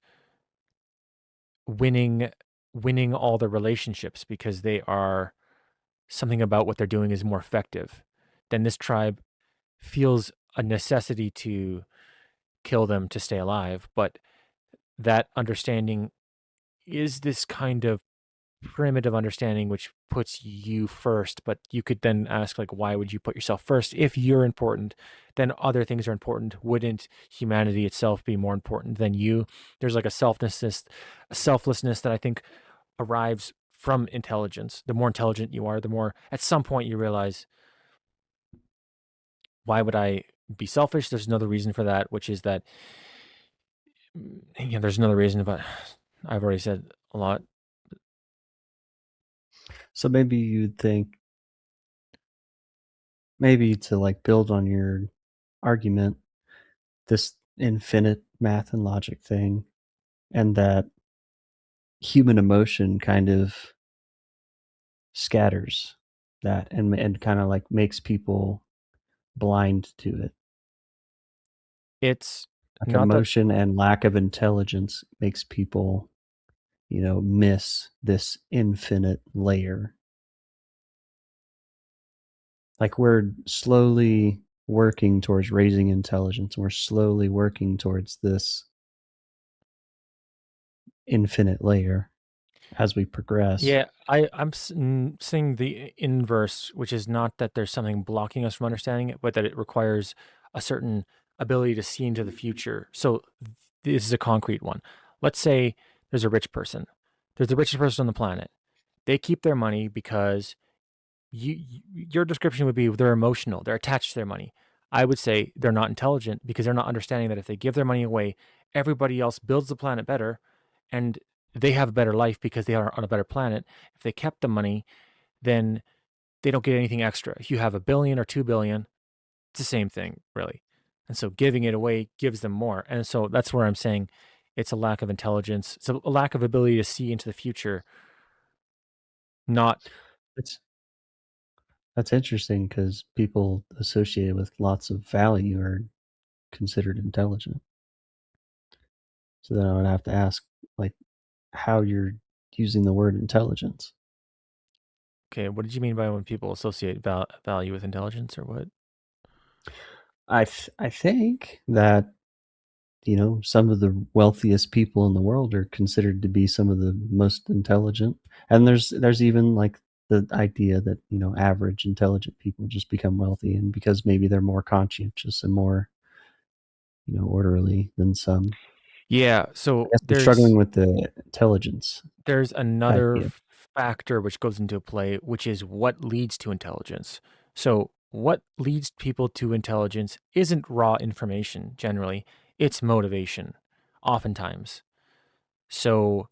winning winning all the relationships because they are something about what they're doing is more effective. Then this tribe feels a necessity to kill them to stay alive, but that understanding is this kind of primitive understanding which puts you first, but you could then ask, like, why would you put yourself first? If you're important, then other things are important. Wouldn't humanity itself be more important than you? There's like a selflessness that I think arrives from intelligence. The more intelligent you are, the more at some point you realize, why would I be selfish? There's another reason for that, which is that there's another reason, but I've already said a lot. So maybe you'd think, maybe to like build on your argument, this infinite math and logic thing, and that human emotion kind of scatters that and kind of like makes people blind to it. It's Like not that. emotion and lack of intelligence makes people, miss this infinite layer. Like we're slowly working towards raising intelligence. We're slowly working towards this infinite layer as we progress. Yeah, I'm seeing the inverse, which is not that there's something blocking us from understanding it, but that it requires a certain ability to see into the future. So this is a concrete one. Let's say there's a rich person. There's the richest person on the planet. They keep their money because your description would be they're emotional, they're attached to their money. I would say they're not intelligent because they're not understanding that if they give their money away, everybody else builds the planet better and they have a better life because they are on a better planet. If they kept the money, then they don't get anything extra. If you have a billion or 2 billion, it's the same thing, really. And so giving it away gives them more. And so that's where I'm saying it's a lack of intelligence. It's a lack of ability to see into the future, not. It's That's interesting because people associated with lots of value are considered intelligent. So then I would have to ask, like, how you're using the word intelligence. Okay, what did you mean by when people associate value with intelligence or what? I think that some of the wealthiest people in the world are considered to be some of the most intelligent, and there's even like the idea that average intelligent people just become wealthy, and because maybe they're more conscientious and more orderly than some. Yeah, I so guess I'm struggling with the intelligence there's another idea. factor which goes into play, which is what leads to intelligence. So, what leads people to intelligence isn't raw information generally, it's motivation, oftentimes. So,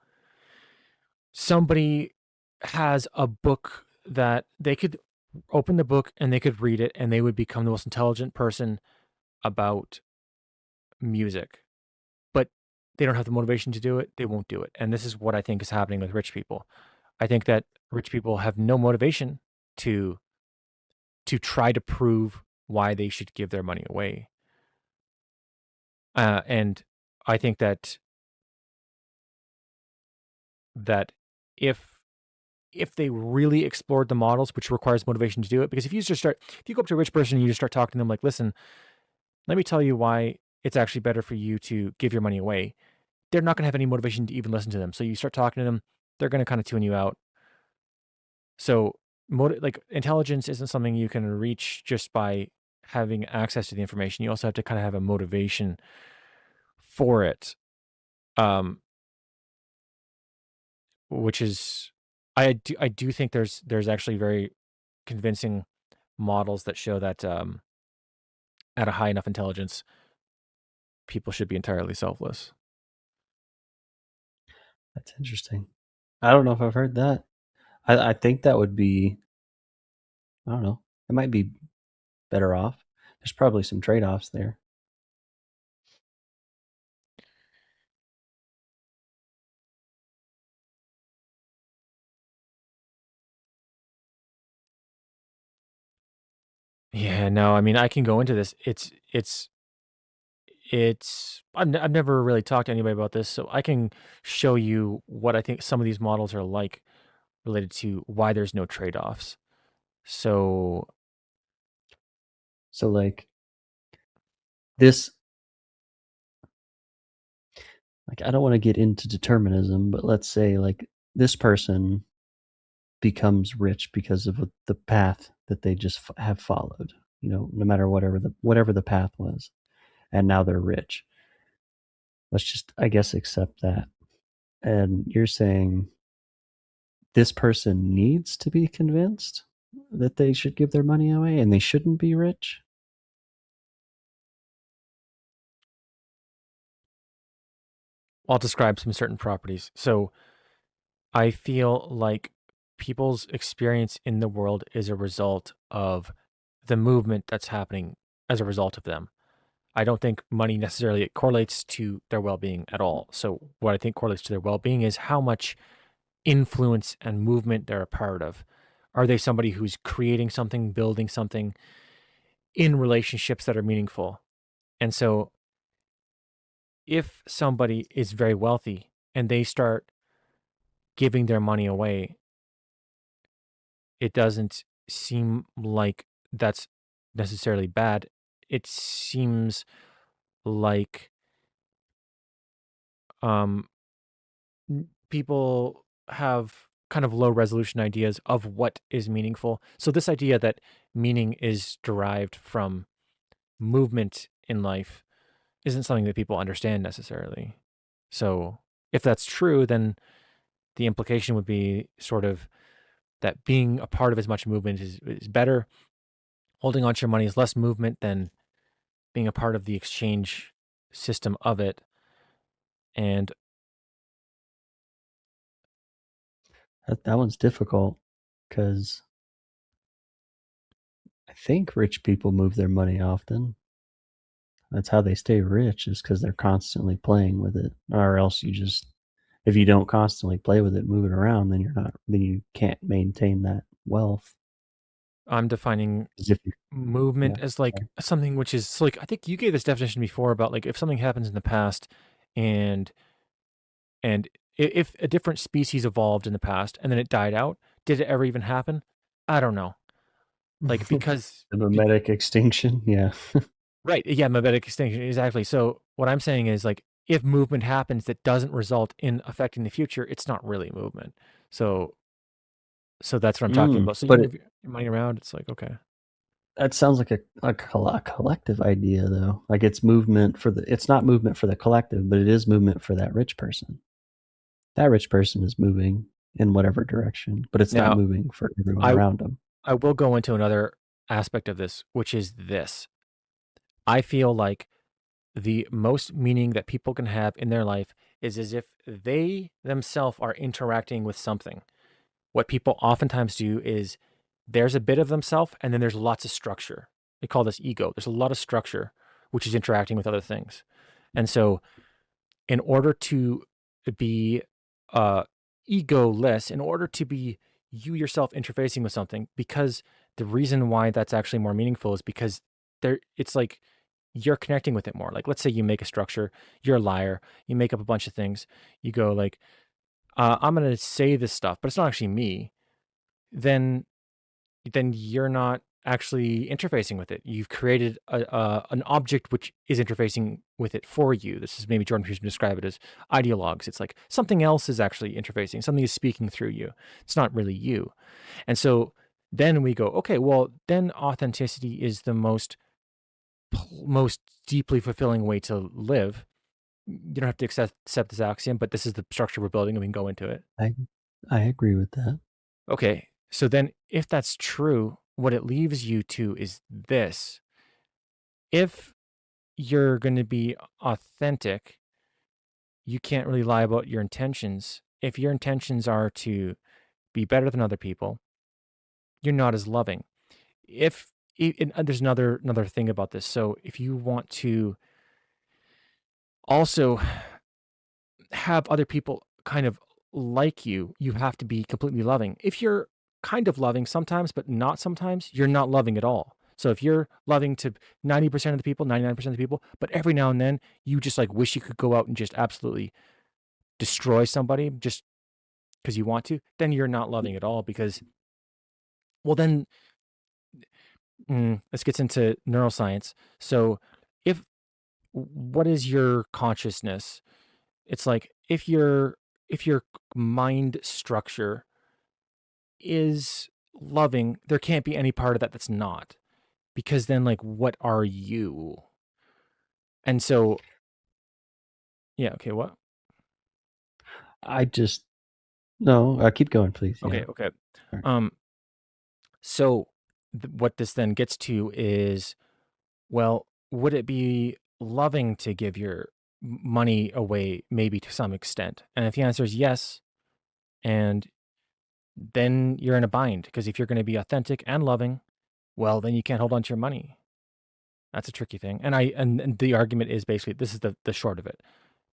somebody has a book that they could open the book and they could read it and they would become the most intelligent person about music, but they don't have the motivation to do it, they won't do it. And this is what I think is happening with rich people. I think that rich people have no motivation to try to prove why they should give their money away. And I think that that if they really explored the models, which requires motivation to do it, because if you go up to a rich person and you just start talking to them like, listen, let me tell you why it's actually better for you to give your money away. They're not going to have any motivation to even listen to them. So you start talking to them, they're going to kind of tune you out. So, like intelligence isn't something you can reach just by having access to the information. You also have to kind of have a motivation for it, um, which is I do think there's actually very convincing models that show that at a high enough intelligence, people should be entirely selfless. That's interesting. I don't know if I've heard that. I think that would be, I don't know, it might be better off. There's probably some trade offs there. Yeah, no, I mean I can go into this. I've never really talked to anybody about this, so I can show you what I think some of these models are like related to why there's no trade-offs. So, So, like, this, like, I don't want to get into determinism, but let's say, like, this person becomes rich because of the path that they just have followed, no matter whatever the path was, and now they're rich. Let's just, I guess, accept that. And you're saying this person needs to be convinced that they should give their money away and they shouldn't be rich? I'll describe some certain properties. So, I feel like people's experience in the world is a result of the movement that's happening as a result of them. I don't think money necessarily correlates to their well-being at all. So, what I think correlates to their well-being is how much influence and movement they're a part of. Are they somebody who's creating something, building something in relationships that are meaningful? And so, if somebody is very wealthy and they start giving their money away, it doesn't seem like that's necessarily bad. It seems like um, people have kind of low resolution ideas of what is meaningful. So, this idea that meaning is derived from movement in life isn't something that people understand necessarily. So, if that's true, then the implication would be sort of that being a part of as much movement is better. Holding on to your money is less movement than being a part of the exchange system of it. And That one's difficult because I think rich people move their money often. That's how they stay rich, is because they're constantly playing with it. Or else if you don't constantly play with it, move it around, then you can't maintain that wealth. I'm defining As if you, movement yeah, as like sorry. something which is so like I think you gave this definition before about like if something happens in the past and if a different species evolved in the past and then it died out, did it ever even happen? I don't know. Like because The mimetic extinction, yeah. right, yeah, memetic extinction, exactly. So what I'm saying is like if movement happens that doesn't result in affecting the future, it's not really movement. So that's what I'm talking about. So you But move your money around, it's like okay. That sounds like a collective idea, though. Like it's movement for the. It's not movement for the collective, but it is movement for that rich person. That rich person is moving in whatever direction, but it's not Now, moving for everyone I around them. I will go into another aspect of this, which is this. I feel like the most meaning that people can have in their life is as if they themselves are interacting with something. What people oftentimes do is there's a bit of themselves and then there's lots of structure. They call this ego. There's a lot of structure, which is interacting with other things. And so, in order to be uh, egoless, in order to be you yourself interfacing with something, because the reason why that's actually more meaningful is because it's like you're connecting with it more. Like, let's say you make a structure, you're a liar, you make up a bunch of things, you go like, I'm gonna say this stuff, but it's not actually me. Then you're not actually interfacing with it. You've created an object which is interfacing with it for you. This is maybe Jordan Peterson describe it as ideologues. It's like something else is actually interfacing. Something is speaking through you. It's not really you. And so then we go, okay, well, then authenticity is the most deeply fulfilling way to live. You don't have to accept this axiom, but this is the structure we're building, and we can go into it. I I agree with that. Okay, so then if that's true, what it leaves you to is this. If you're going to be authentic, you can't really lie about your intentions. If your intentions are to be better than other people, you're not as loving. If and there's another thing about this. So if you want to also have other people kind of like you have to be completely loving. If you're kind of loving sometimes, but not sometimes, you're not loving at all. So if you're loving to 90% of the people, 99% of the people, but every now and then you just like wish you could go out and just absolutely destroy somebody just because you want to, then you're not loving at all because, well, then this gets into neuroscience. So if what is your consciousness? It's like if your mind structure is loving, there can't be any part of that that's not. Because then like what are you? And so yeah, okay, what? I just no. Keep going, please. Yeah. Okay, okay. All right. Um so what this then gets to is, well, would it be loving to give your money away maybe to some extent? And if the answer is yes, and then you're in a bind because if you're going to be authentic and loving, well, then you can't hold on to your money. That's a tricky thing. And the argument is basically this is the short of it.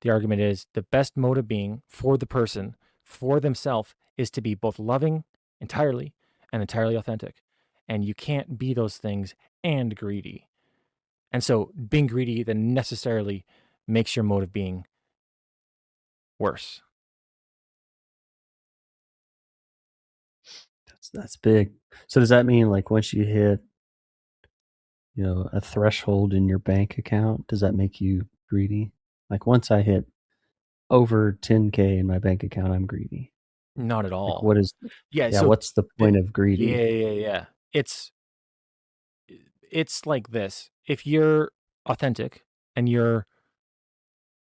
The argument is the best mode of being for the person, for themselves, is to be both loving entirely and entirely authentic. And you can't be those things and greedy. And so being greedy then necessarily makes your mode of being worse. That's big. So does that mean like once you hit, a threshold in your bank account, does that make you greedy? Like once I hit over 10K in my bank account, I'm greedy. Not at Like all. Yeah, yeah, so what's the point of yeah, greedy? yeah, yeah. It's like this. If you're authentic and you're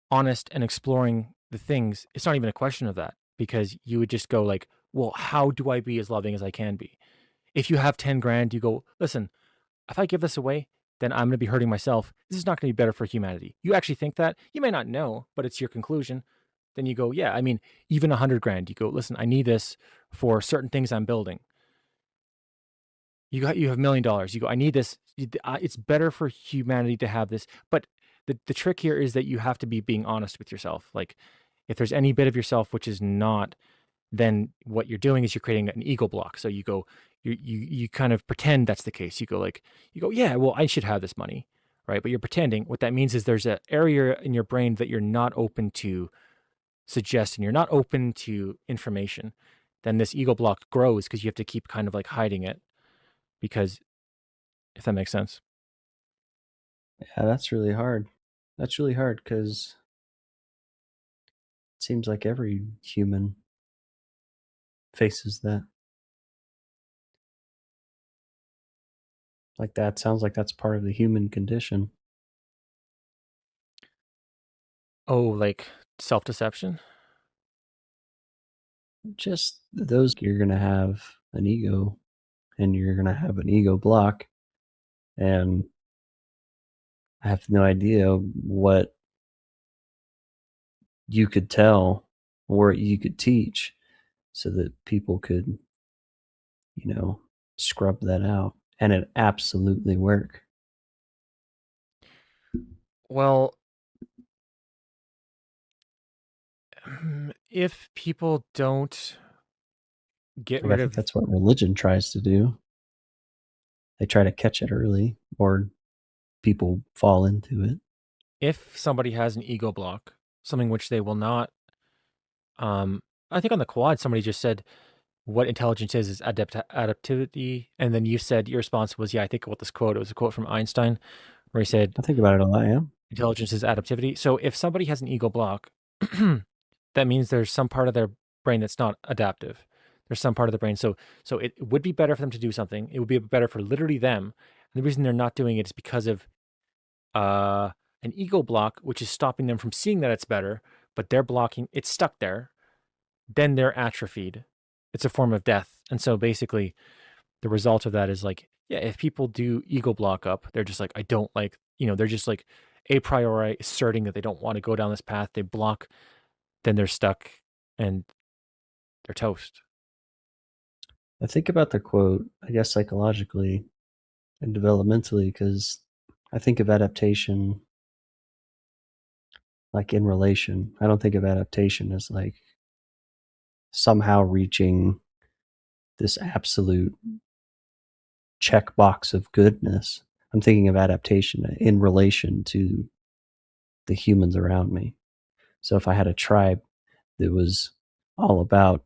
honest and exploring the things, it's not even a question of that because you would just go like, well, how do I be as loving as I can be? If you have 10 grand, you go, listen, if I give this away, then I'm going to be hurting myself. This is not going to be better for humanity. You actually think that? You may not know, but it's your conclusion. Then you go, yeah, I mean, even 100 grand, you go, listen, I need this for certain things I'm building. You have $1 million. You go, I need this. It's better for humanity to have this. But the trick here is that you have to be being honest with yourself. Like if there's any bit of yourself which is not, then what you're doing is you're creating an ego block. So you go, you kind of pretend that's the case. You go, yeah, well, I should have this money, right? But you're pretending. What that means is there's an area in your brain that you're not open to suggestion. You're not open to information. Then this ego block grows because you have to keep kind of like hiding it because if that makes sense. Yeah, that's really hard. That's really hard because it seems like every human faces that. Like that sounds like that's part of the human condition. Oh, like self-deception? Just those you're going to have an ego and you're going to have an ego block. And I have no idea what you could tell or you could teach so that people could, scrub that out and it absolutely work. Well, if people don't get Like I rid think of that's what religion tries to do. They try to catch it early or people fall into it. if somebody has an ego block, something which they will not I think on the quad somebody just said what intelligence is adaptivity, and then you said your response was, yeah, I think about this quote. It was a quote from Einstein where he said I think about it a lot, yeah. intelligence is adaptivity. So if somebody has an ego block, that means there's some part of their brain that's not adaptive. There's some part of the brain. So it would be better for them to do something. It would be better for literally them. And the reason they're not doing it is because of uh an ego block, which is stopping them from seeing that it's better, but they're blocking it's stuck there. Then they're atrophied. It's a form of death. And so basically the result of that is like, yeah, if people do ego block up, they're just like, I don't like, they're just like a priori asserting that they don't want to go down this path. They block, then they're stuck and they're toast. I think about the quote, I guess psychologically and developmentally, because I think of adaptation like in relation. I don't think of adaptation as like somehow reaching this absolute checkbox of goodness. I'm thinking of adaptation in relation to the humans around me. So if I had a tribe that was all about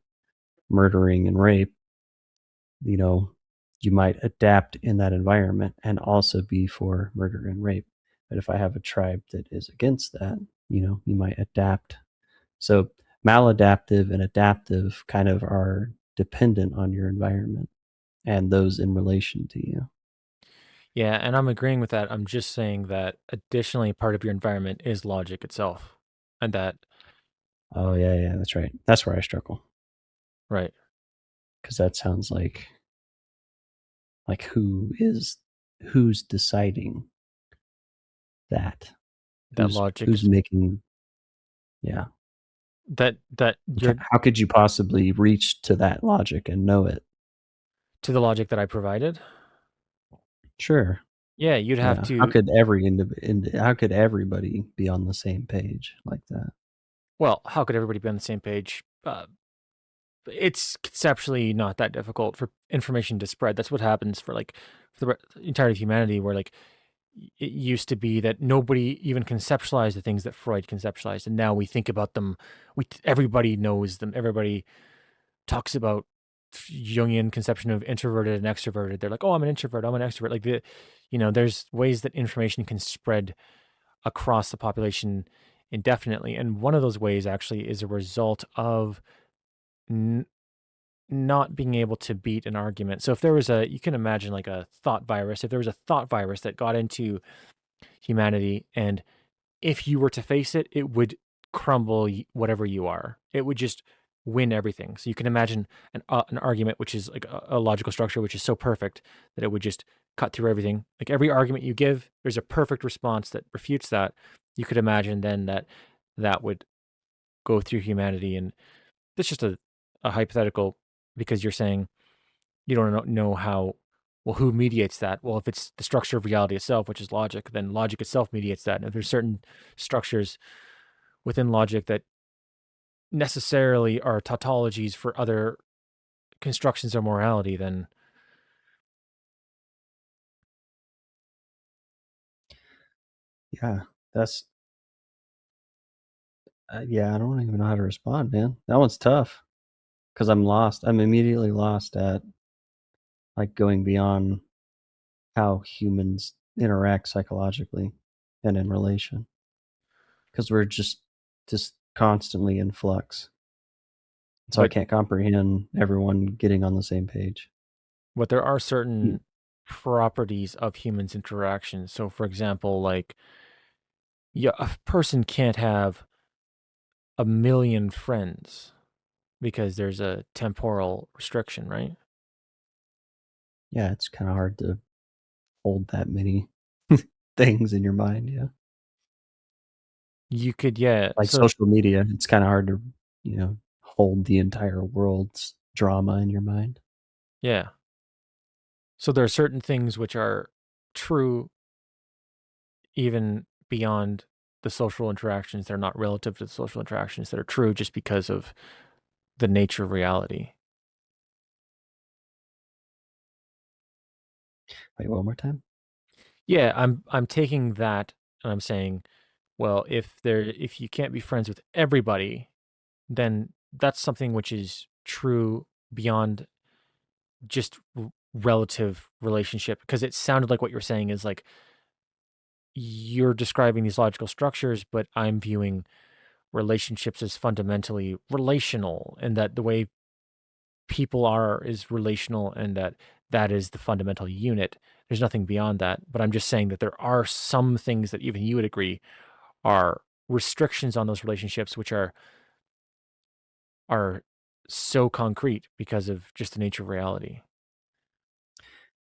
murdering and rape, you know, you might adapt in that environment and also be for murder and rape. But if I have a tribe that is against that, you might adapt. So maladaptive and adaptive kind of are dependent on your environment and those in relation to you. Yeah. And I'm agreeing with that. I'm just saying that additionally, part of your environment is logic itself. And that, Oh yeah, yeah, that's right. That's where I struggle right, because that sounds like who's deciding that? that logic Who's is making yeah. that you're How could you possibly reach to that logic and know it? to the logic that I provided. Sure. Yeah. You'd have Yeah. to, How could everybody be on the same page like that? well, how could everybody be on the same page? It's conceptually not that difficult for information to spread. That's what happens for like for the entirety of humanity, where like it used to be that nobody even conceptualized the things that Freud conceptualized, and now we think about them. Everybody knows them. Everybody talks about Jungian conception of introverted and extroverted. They're like, oh, I'm an introvert. I'm an extrovert. Like there's ways that information can spread across the population indefinitely, and one of those ways actually is a result of not being able to beat an argument. So if there was you can imagine like a thought virus. If there was a thought virus that got into humanity, and if you were to face it, it would crumble whatever you are. It would just win everything. So you can imagine an argument which is like a logical structure which is so perfect that it would just cut through everything. Like every argument you give, there's a perfect response that refutes that. You could imagine then that that would go through humanity, and that's just a hypothetical because you're saying you don't know how well who mediates that. Well, if it's the structure of reality itself, which is logic, then logic itself mediates that. And if there's certain structures within logic that necessarily are tautologies for other constructions of morality, then Yeah. That's yeah, I don't even know how to respond, man. That one's tough because I'm lost. I'm immediately lost at like going beyond how humans interact psychologically and in relation because we're just constantly in flux. So I but can't comprehend everyone getting on the same page. there are certain You- properties of humans' interaction. So, for example, like, yeah, a person can't have a million friends because there's a temporal restriction, right? Yeah, it's kind of hard to hold that many things in your mind. Yeah, You could, yeah. like So, social media, it's kind of hard to hold the entire world's drama in your mind. yeah. So there are certain things which are true even beyond the social interactions. They're not relative to the social interactions that are true just because of the nature of reality. Wait, one more time. Yeah, I'm taking that and I'm saying, well, if you can't be friends with everybody, then that's something which is true beyond just relative relationship, because it sounded like what you're saying is like you're describing these logical structures, but I'm viewing relationships as fundamentally relational, and that the way people are is relational, and that that is the fundamental unit. There's nothing beyond that. But I'm just saying that there are some things that even you would agree are restrictions on those relationships, which are so concrete because of just the nature of reality.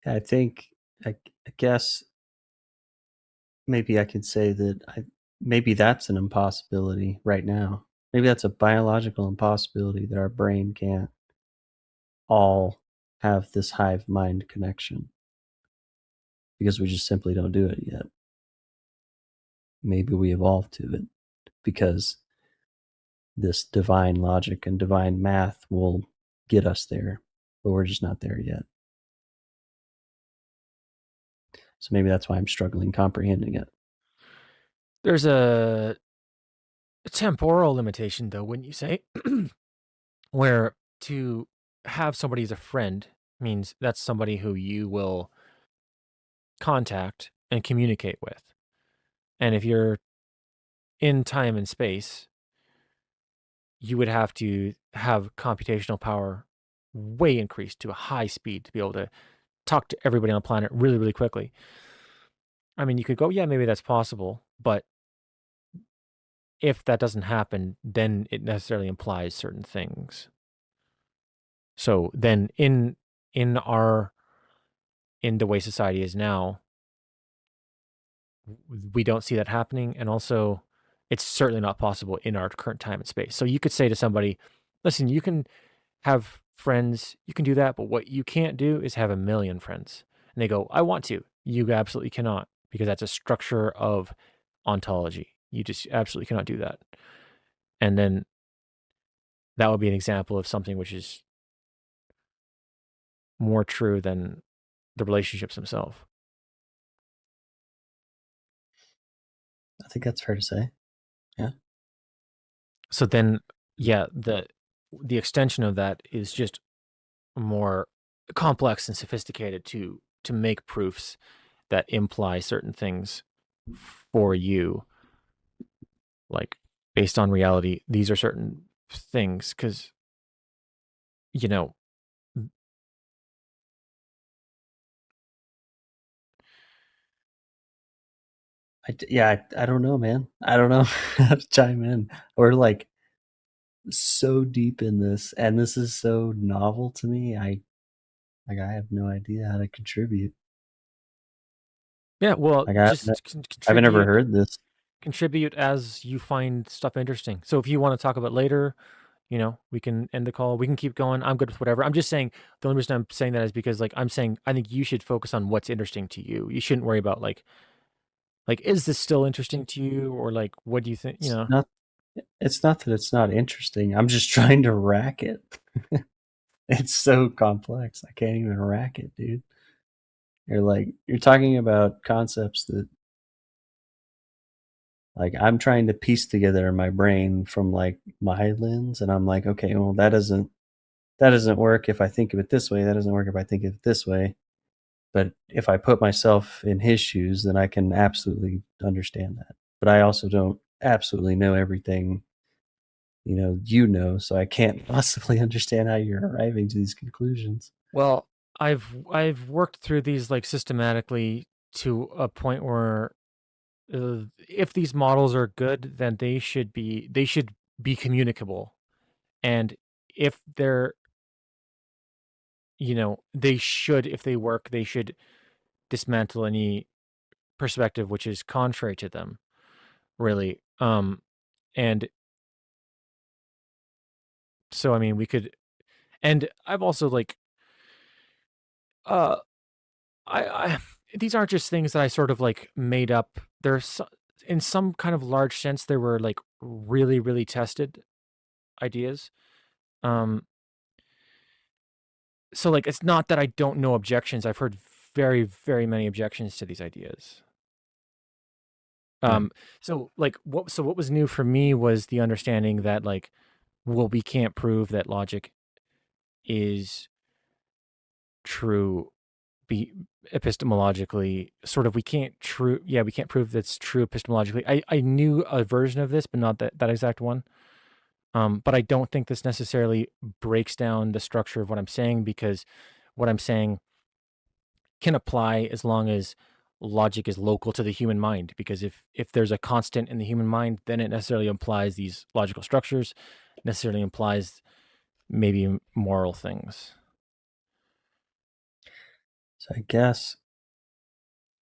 Yeah, I think I guess maybe I could say that maybe that's an impossibility right now. Maybe that's a biological impossibility that our brain can't all have this hive mind connection because we just simply don't do it yet. Maybe we evolved to it because this divine logic and divine math will get us there, but we're just not there yet. So maybe that's why I'm struggling comprehending it. There's a temporal limitation, though, wouldn't you say? Where to have somebody as a friend means that's somebody who you will contact and communicate with. And if you're in time and space, you would have to have computational power way increased to a high speed to be able to talk to everybody on the planet really, really quickly. I mean, you could go, yeah, maybe that's possible, but if that doesn't happen, then it necessarily implies certain things. So then in our in the way society is now, we don't see that happening, and also it's certainly not possible in our current time and space. So you could say to somebody, "Listen, you can have friends, you can do that, but what you can't do is have a million friends." And they go, "I want to." You absolutely cannot, because that's a structure of ontology. You just absolutely cannot do that. And then that would be an example of something which is more true than the relationships themselves. I think that's fair to say. Yeah. So then, yeah, the extension of that is just more complex and sophisticated to make proofs that imply certain things for you, like based on reality. These are certain things because you know I don't know, man. I don't know how to chime in. We're like so deep in this, and this is so novel to me. I have no idea how to contribute. yeah, well, Like just I've never contribute heard this. contribute as you find stuff interesting. So if you want to talk about later, we can end the call. We can keep going. I'm good with whatever. I'm just saying the only reason I'm saying that is because like I'm saying I think you should focus on what's interesting to you. You shouldn't worry about like is this still interesting to you, or like what do you think, It's not. It's not that it's not interesting. I'm just trying to rack it. It's so complex. I can't even rack it, dude. You're talking about concepts that like I'm trying to piece together in my brain from like my lens, and I'm like, okay, well that doesn't work if I think of it this way. That doesn't work if I think of it this way. But if I put myself in his shoes, then I can absolutely understand that. But I also don't absolutely know everything so I can't possibly understand how you're arriving to these conclusions. well, I've worked through these like systematically to a point where if these models are good, then they should be communicable, and if they're they should, if they work, they should dismantle any perspective which is contrary to them, really. And so I mean we could, and I've also like uh I these aren't just things that I sort of like made up. In some kind of large sense there were like really really tested ideas. Um so like it's not that I don't know objections. I've heard very very many objections to these ideas. Right. Um what was new for me was the understanding that like, well, we can't prove that logic is true, be epistemologically, sort of, we can't prove that's true epistemologically. I knew a version of this but not that exact one. But I don't think this necessarily breaks down the structure of what I'm saying, because what I'm saying can apply as long as logic is local to the human mind, because if there's a constant in the human mind, then it necessarily implies these logical structures, necessarily implies maybe moral things. So I guess,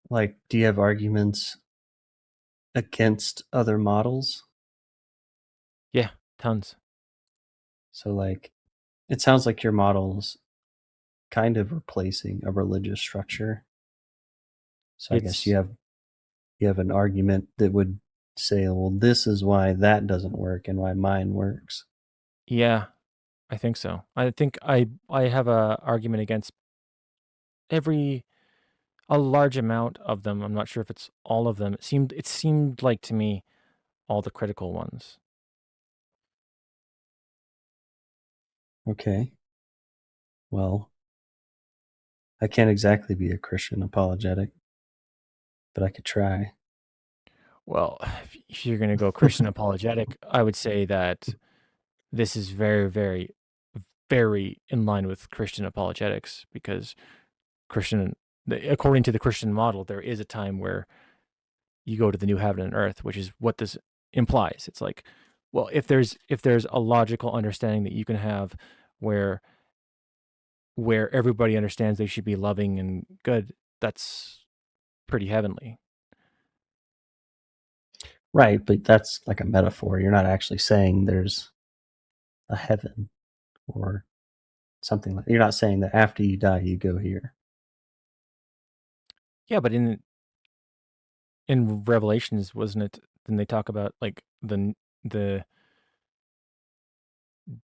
like, do you have arguments against other models? Yeah, tons. So, like, it sounds like your model's kind of replacing a religious structure. So I guess It's you have an argument that would say, well, this is why that doesn't work and why mine works. Yeah, I think so. I think I have a argument against every a large amount of them. I'm not sure if it's all of them. It seemed like to me all the critical ones. Okay. Well, I can't exactly be a Christian apologetic, but I could try. Well, if you're going to go Christian apologetic, I would say that this is very, very, very in line with Christian apologetics, because Christian, according to the Christian model, there is a time where you go to the new heaven and earth, which is what this implies. It's like, well, if there's a logical understanding that you can have where everybody understands they should be loving and good, that's pretty heavenly. Right, but that's like a metaphor. You're not actually saying there's a heaven or something like. You're not saying that after you die you go here. Yeah, but in Revelations, wasn't it? Then they talk about like the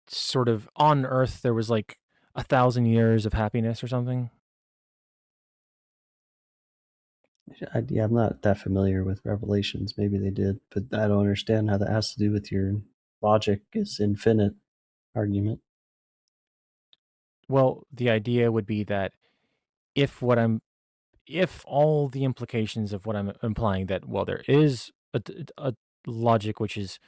sort of on Earth there was like 1,000 years of happiness or something. Yeah, I'm not that familiar with Revelations. Maybe they did, but I don't understand how that has to do with your logic is infinite argument. Well, the idea would be that if what I'm if all the implications of what I'm implying, that, well, there is a logic which is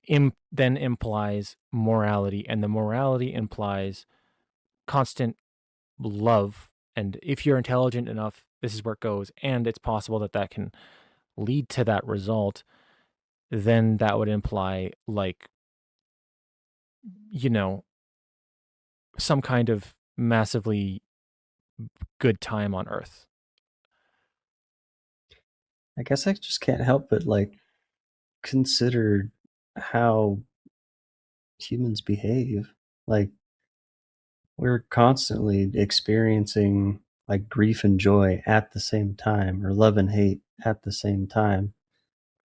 then implies morality, and the morality implies constant love, and if you're intelligent enough, this is where it goes, and it's possible that that can lead to that result, then that would imply like, you know, some kind of massively good time on Earth. I guess I just can't help but like consider how humans behave. Like we're constantly experiencing like grief and joy at the same time or love and hate at the same time.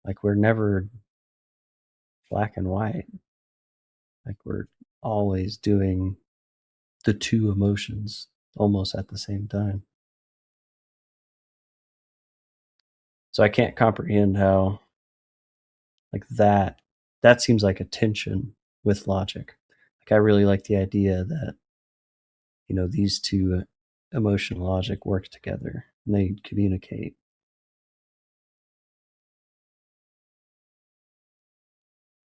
Like we're never black and white. Like we're always doing the two emotions almost at the same time. So I can't comprehend how like that seems like a tension with logic. Like I really like the idea that these two emotion and logic work together and they communicate.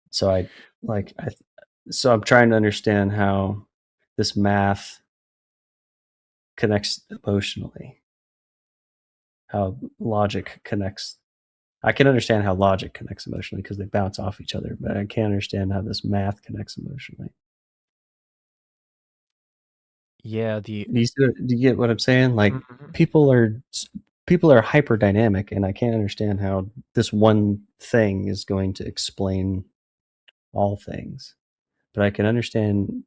So I like I so I'm trying to understand how this math connects emotionally, how logic connects. I can understand how logic connects emotionally because they bounce off each other, but I can't understand how this math connects emotionally. Yeah, Do you get what I'm saying? Like Mhm. people are people are hyper dynamic, and I can't understand how this one thing is going to explain all things. But I can understand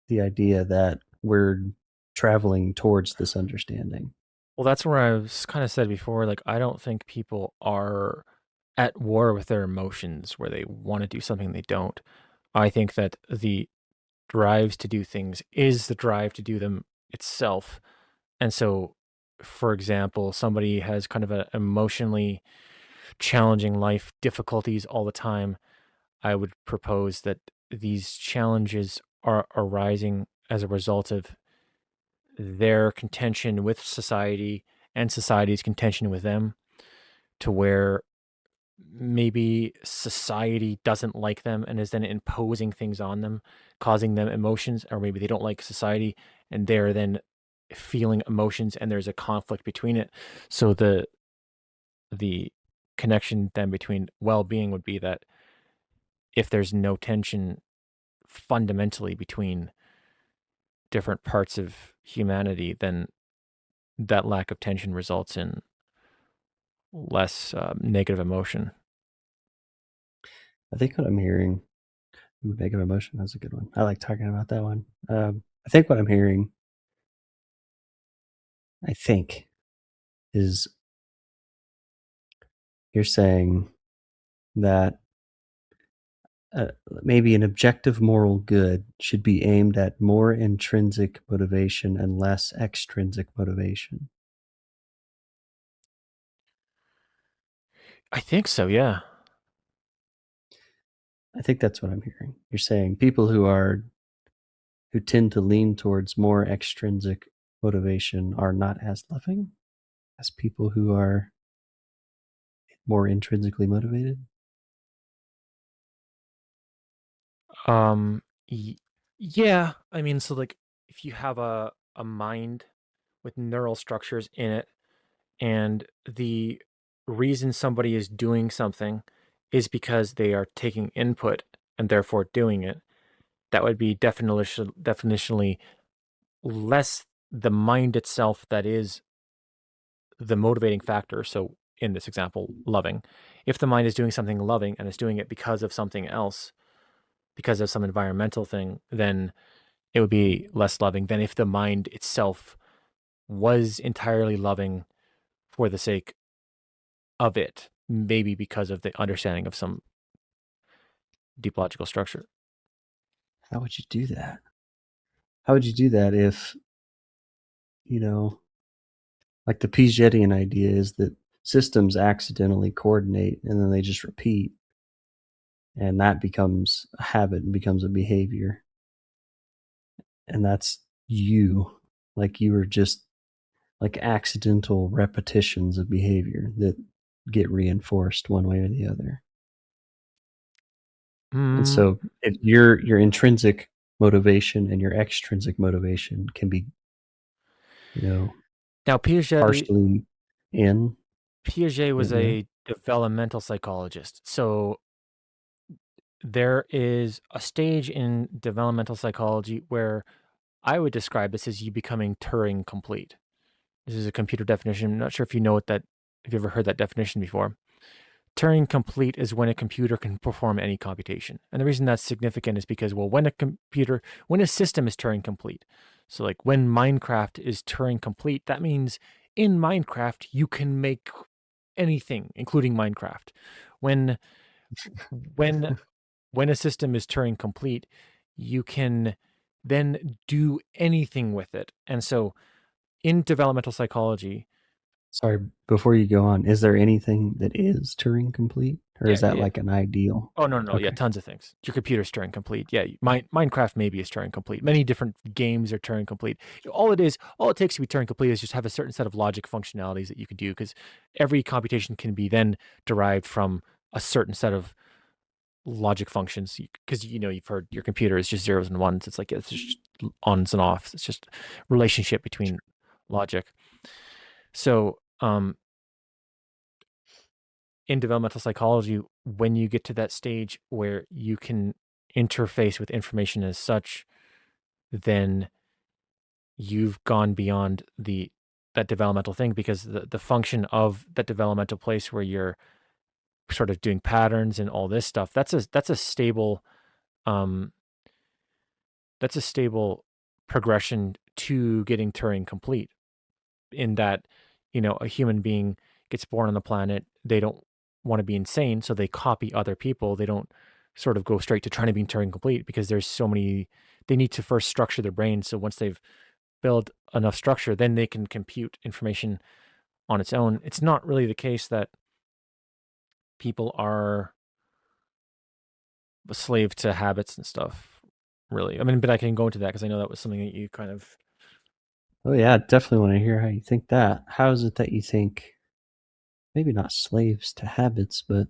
the idea that we're traveling towards this understanding. Well, that's where I was kind of said before, like I don't think people are at war with their emotions where they want to do something they don't. I think that the drives to do things is the drive to do them itself. And so, for example, somebody has kind of an emotionally challenging life, difficulties all the time. I would propose that these challenges are arising as a result of their contention with society and society's contention with them, to where maybe society doesn't like them and is then imposing things on them, causing them emotions, or maybe they don't like society and they're then feeling emotions and there's a conflict between it. So the connection then between well-being would be that if there's no tension fundamentally between different parts of humanity, then that lack of tension results in less negative emotion. I think what I'm hearing, ooh, negative emotion, that's a good one. I like talking about that one. I think what I'm hearing, I think, is you're saying that uh, maybe an objective moral good should be aimed at more intrinsic motivation and less extrinsic motivation. I think so, yeah. I think that's what I'm hearing. You're saying people who tend to lean towards more extrinsic motivation are not as loving as people who are more intrinsically motivated. Um, y- yeah, I mean, so like if you have a mind with neural structures in it, and the reason somebody is doing something is because they are taking input and therefore doing it, that would be definitionally less the mind itself that is the motivating factor. So in this example, loving. If the mind is doing something loving and is doing it because of something else, because of some environmental thing, then it would be less loving than if the mind itself was entirely loving for the sake of it, maybe because of the understanding of some deep logical structure. How would you do that? How would you do that if, you know, like the Pigetian idea is that systems accidentally coordinate and then they just repeat, and that becomes a habit and becomes a behavior. And that's you. Like you were just like accidental repetitions of behavior that get reinforced one way or the other. And Mm, so if your intrinsic motivation and your extrinsic motivation can be, you know, now, partially in, Piaget was yeah. a developmental psychologist. So there is a stage in developmental psychology where I would describe this as you becoming Turing complete. This is a computer definition. I'm not sure if you know what that, if you've ever heard that definition before. Turing complete is when a computer can perform any computation. And the reason that's significant is because, well, when a system is Turing complete, so like when Minecraft is Turing complete, that means in Minecraft, you can make anything, including Minecraft. When, when, when a system is Turing complete, you can then do anything with it. And so in developmental psychology, Sorry, before you go on, is there anything that is Turing complete, or yeah, is yeah, that yeah. like an ideal? Oh, no, no, no, yeah, Okay. tons of things. Your computer's Turing complete. Yeah, Minecraft maybe is Turing complete. Many different games are Turing complete. All it takes to be Turing complete is just have a certain set of logic functionalities that you can do, because every computation can be then derived from a certain set of logic functions. Because you've heard your computer is just zeros and ones. It's like it's just ons and offs. It's just relationship between. logic. So, in developmental psychology, when you get to that stage where you can interface with information as such, then you've gone beyond that developmental thing, because the function of that developmental place where you're sort of doing patterns and all this stuff, um that's a stable progression to getting Turing complete, in that, a human being gets born on the planet, they don't want to be insane, so they copy other people. They don't sort of go straight to trying to be Turing complete, because there's so many, they need to first structure their brain. So once they've built enough structure, then they can compute information on its own. It's not really the case that people are a slave to habits and stuff, really. I mean, but I can go into that because I know that was something that you kind of. Oh yeah, definitely want to hear how you think that. How is it that you think maybe not slaves to habits, but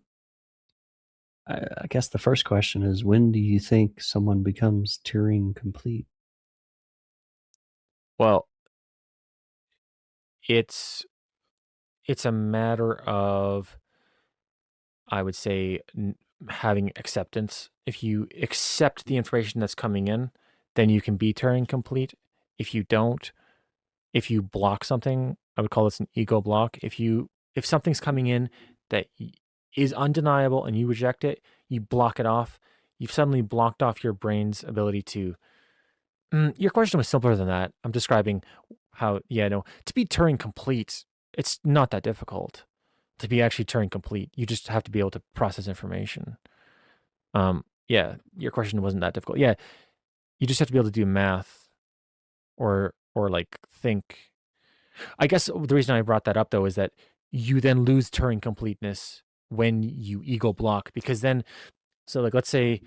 I guess the first question is when do you think someone becomes Turing complete? Well, it's it's a matter of, I would say, having acceptance. If you accept the information that's coming in, then you can be Turing complete. If you don't, if you block something, I would call this an ego block. If something's coming in that is undeniable and you reject it, you block it off. You've suddenly blocked off your brain's ability to. Your question was simpler than that. I'm describing how, yeah, no, to be Turing complete, it's not that difficult to be actually Turing complete. You just have to be able to process information. Yeah, your question wasn't that difficult. Yeah, you just have to be able to do math, or like think. I guess the reason I brought that up though is that you then lose Turing completeness when you ego block, because then, so like, let's say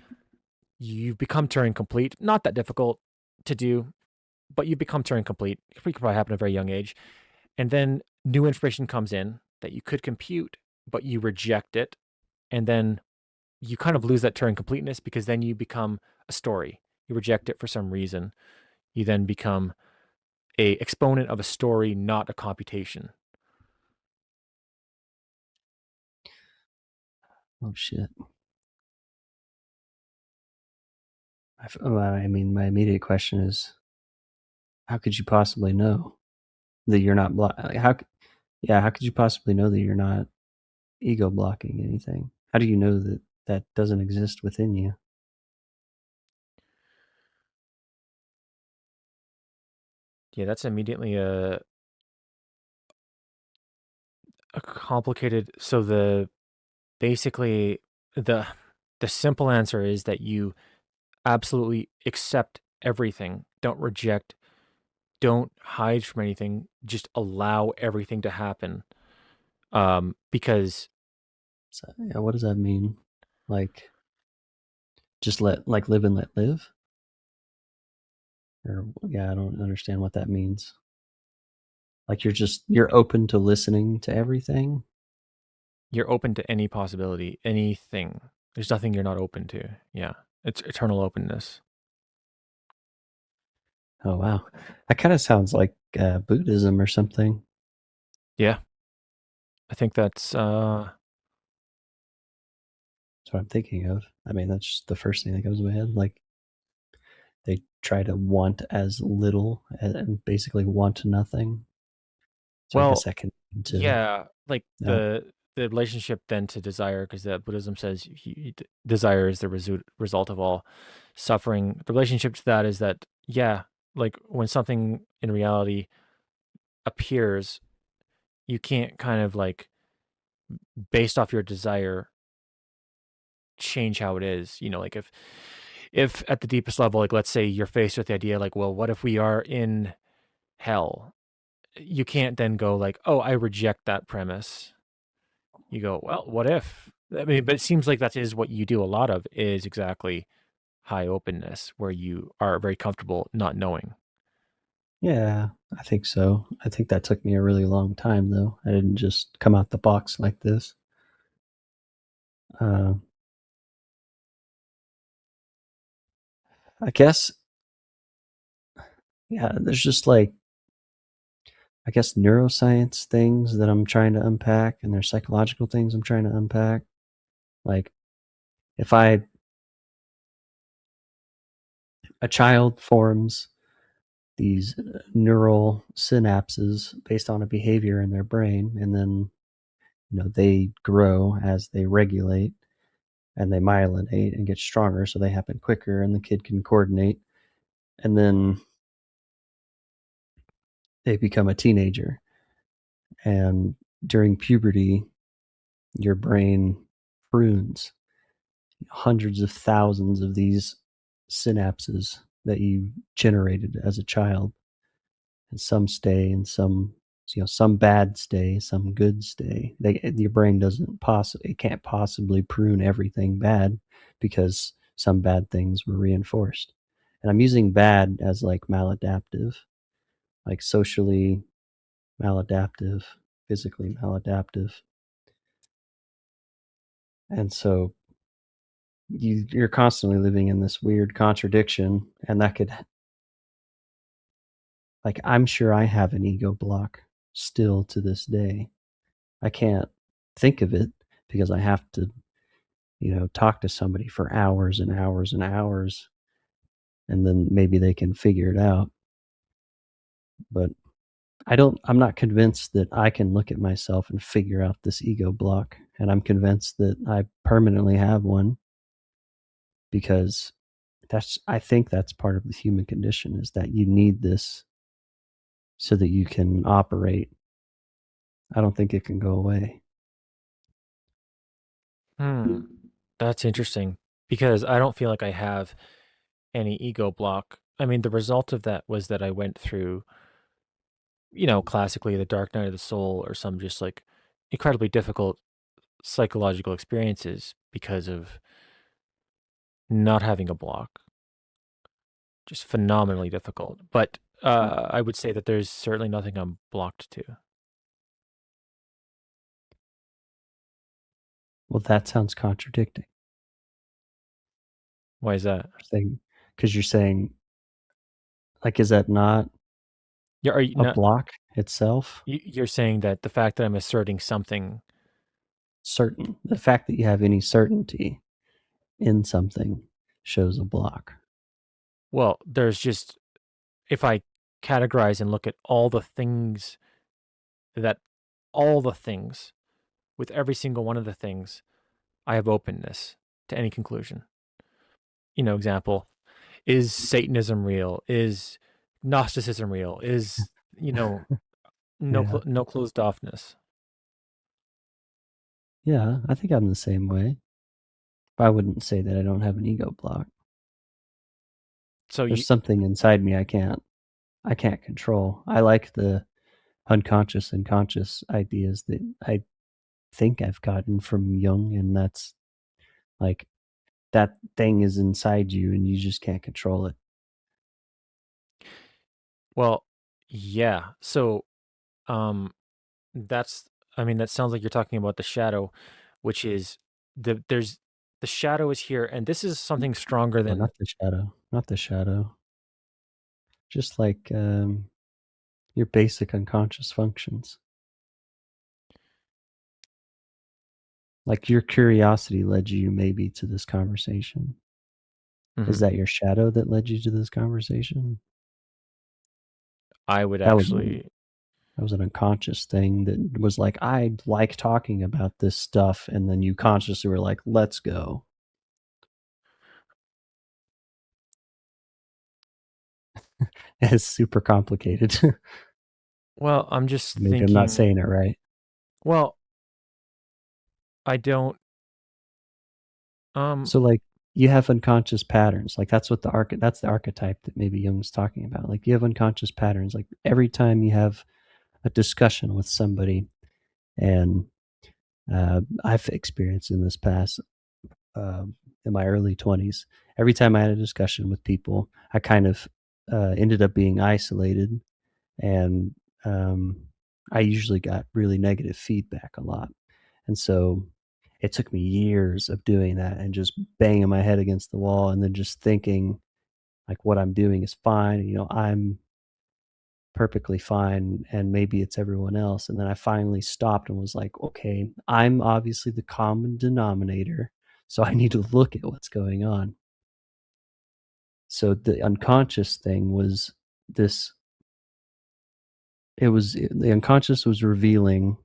you've become Turing complete, not that difficult to do, but you become Turing complete. It could probably happen at a very young age, and then new information comes in that you could compute, but you reject it, and then you kind of lose that Turing completeness, because then you become a story. You reject it for some reason. You then become a exponent of a story, not a computation. Oh shit. I mean, my immediate question is how could you possibly know that you're not how could you possibly know that you're not ego blocking anything? How do you know that that doesn't exist within you? Yeah, that's immediately a complicated. So basically the the simple answer is that you absolutely accept everything. Don't reject. Don't hide from anything. Just allow everything to happen. Because So, yeah, what does that mean? Like just like live and let live? Or yeah, I don't understand what that means. Like you're open to listening to everything? you're open to any possibility, anything. There's nothing you're not open to. Yeah. It's eternal openness. Oh wow. That kind of sounds like Buddhism or something. Yeah. I think that's That's what I'm thinking of. I mean, that's just the first thing that comes to my head. Like they try to want as little and basically want nothing. So I guess well, that can to yeah, like uh, the relationship then to desire, because Buddhism says desire is the result of all suffering. The relationship to that is that, yeah, like when something in reality appears, you can't kind of like, based off your desire, change how it is. Like if at the deepest level, like let's say you're faced with the idea like, well, what if we are in hell? You can't then go like, oh, I reject that premise. You go, well, what if? I mean, but it seems like that is what you do a lot of, is exactly high openness, where you are very comfortable not knowing. yeah, I think so. I think that took me a really long time though. I didn't just come out the box like this. Uh, I guess yeah, there's just like I guess, neuroscience things that I'm trying to unpack, and there's psychological things I'm trying to unpack. Like, if a child forms these neural synapses based on a behavior in their brain, and then they grow as they regulate and they myelinate and get stronger, so they happen quicker, and the kid can coordinate, and then they become a teenager, and during puberty, your brain prunes hundreds of thousands of these synapses that you generated as a child, and some stay and some bad stay, some good stay. Your brain it can't possibly prune everything bad because some bad things were reinforced. And I'm using bad as like maladaptive, like socially maladaptive, physically maladaptive. And so you're constantly living in this weird contradiction, and that could, like, I'm sure I have an ego block still to this day. I can't think of it because I have to, talk to somebody for hours and hours and hours, and then maybe they can figure it out. But I'm not convinced that I can look at myself and figure out this ego block. And I'm convinced that I permanently have one because I think that's part of the human condition, is that you need this so that you can operate. I don't think it can go away. Hmm. That's interesting because I don't feel like I have any ego block. I mean, the result of that was that I went through, classically the dark night of the soul or some just like incredibly difficult psychological experiences because of not having a block. Just phenomenally difficult. But I would say that there's certainly nothing I'm blocked to. Well, that sounds contradicting. Why is that? Because you're saying, like, is that not Are you a not? block itself? You're saying that the fact that I'm asserting something. Certain. The fact that you have any certainty in something shows a block. Well, there's just if I categorize and look at that all the things with every single one of the things, I have openness to any conclusion. Example, is Satanism real? Is Gnosticism real? Is, Yeah. no closed offness. Yeah, I think I'm the same way. I wouldn't say that I don't have an ego block. So you There's something inside me I can't control. I like the unconscious and conscious ideas that I think I've gotten from Jung, and that's like, that thing is inside you and you just can't control it. well, yeah. So um that's I mean that sounds like you're talking about the shadow, which is there's the shadow is here and this is something stronger Or than not the shadow, not the shadow. Just like your basic unconscious functions. Like, your curiosity led you maybe to this conversation. Is Mhm. that your shadow that led you to this conversation? I would That was an actually that was an unconscious thing that was like, I like talking about this stuff, and then you consciously were like, let's go. It's super complicated. well, I'm just Maybe I'm not thinking, saying it right. well, I don't um So, like, you have unconscious patterns. Like, that's the archetype that maybe Jung's talking about. Like, you have unconscious patterns. Like, every time you have a discussion with somebody, and I've experienced in this past, in my early 20s, every time I had a discussion with people, I kind of ended up being isolated, and um, I usually got really negative feedback a lot. And so it took me years of doing that and just banging my head against the wall, and then just thinking like what I'm doing is fine. perfectly fine and maybe it's everyone else. And then I finally stopped and was like, okay, I'm obviously the common denominator, so I need to look at what's going on. So the unconscious thing was this, the unconscious was revealing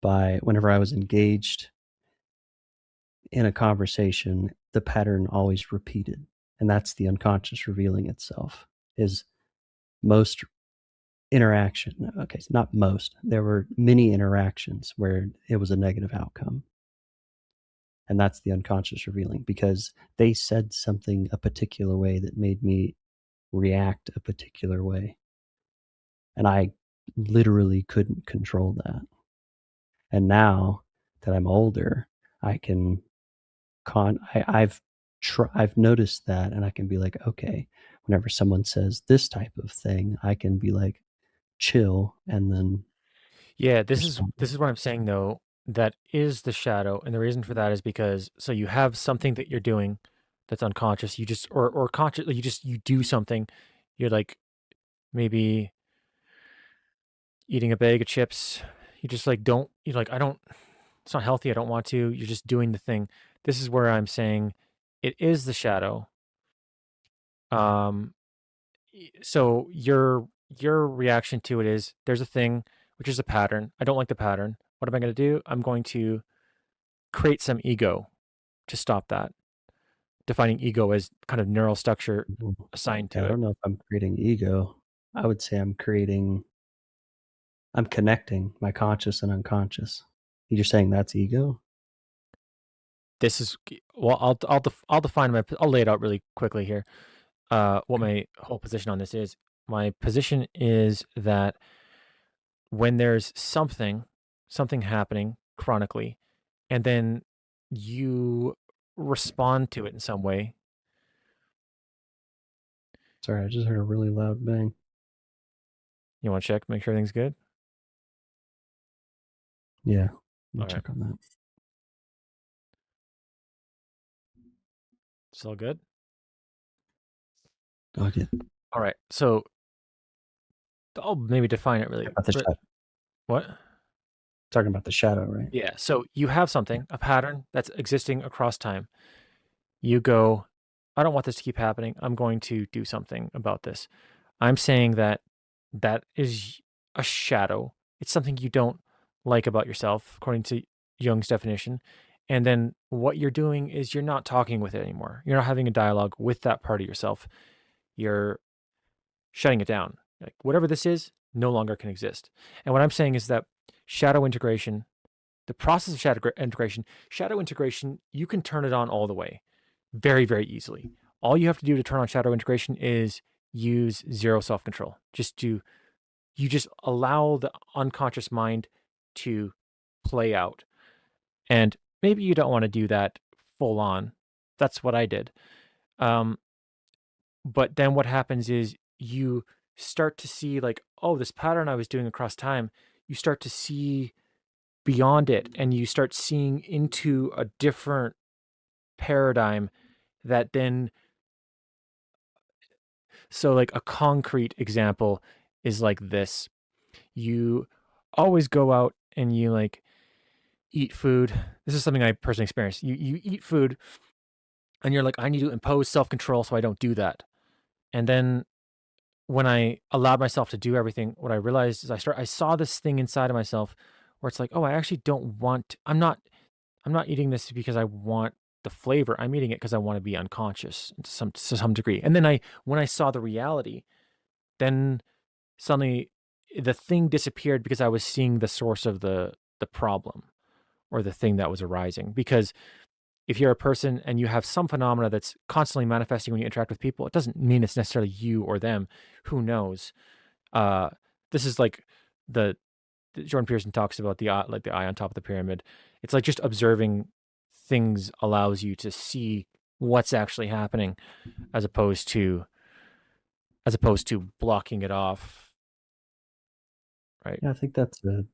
by whenever I was engaged in a conversation, the pattern always repeated. And that's the unconscious revealing itself, is most interaction. Okay, so not most. There were many interactions where it was a negative outcome. And that's the unconscious revealing, because they said something a particular way that made me react a particular way. And I literally couldn't control that. And now that I'm older, I can I've noticed that, and I can be like, okay, whenever someone says this type of thing, I can be like, chill, and then Yeah, respond. this is what I'm saying though. That is the shadow, and the reason for that is because so you have something that you're doing that's unconscious. You just or consciously you do something. You're like maybe eating a bag of chips. You just like don't you're like I don't. It's not healthy. I don't want to. You're just doing the thing. This is where I'm saying it is the shadow. Um, so your reaction to it is there's a thing which is a pattern. I don't like the pattern. What am I going to do? I'm going to create some ego to stop that. Defining ego as kind of neural structure assigned Yeah, to I it. don't know if I'm creating ego. I would say I'm connecting my conscious and unconscious. You're saying that's ego? This is well. I'll define my. I'll lay it out really quickly here. What my whole position on this is. My position is that when there's something happening chronically, and then you respond to it in some way. Sorry, I just heard a really loud bang. You want to check, make sure everything's good. Yeah, let me All right, check on that. it's all good. Okay, All right, so I'll maybe define it really. about the shadow. What? Talking about the shadow, right? Yeah. So you have Yeah. something, a pattern that's existing across time. You go, I don't want this to keep happening. I'm going to do something about this. I'm saying that that is a shadow. It's something you don't like about yourself, according to Jung's definition. And then what you're doing is you're not talking with it anymore. You're not having a dialogue with that part of yourself. You're shutting it down. Like whatever this is, no longer can exist. And what I'm saying is that shadow integration, the process of shadow integration, you can turn it on all the way very, very easily. All you have to do to turn on shadow integration is use zero self control. You just allow the unconscious mind to play out. And maybe you don't want to do that full on. That's what I did. Um, but then what happens is you start to see, like, oh, this pattern I was doing across time, you start to see beyond it and you start seeing into a different paradigm that then, so like a concrete example is like this. You always go out and you like eat food. This is something I personally experienced. You eat food and you're like, I need to impose self-control so I don't do that. And then when I allowed myself to do everything, what I realized is I saw this thing inside of myself where it's like, oh, I actually don't want I'm not eating this because I want the flavor. I'm eating it because I want to be unconscious to some degree. And then when I saw the reality, then suddenly the thing disappeared because I was seeing the source of the problem or the thing that was arising. Because if you're a person and you have some phenomena that's constantly manifesting when you interact with people, it doesn't mean it's necessarily you or them. Who knows? Uh, this is like the Jordan Peterson talks about like the eye on top of the pyramid. It's like just observing things allows you to see what's actually happening as opposed to blocking it off, right? Yeah, I think that's a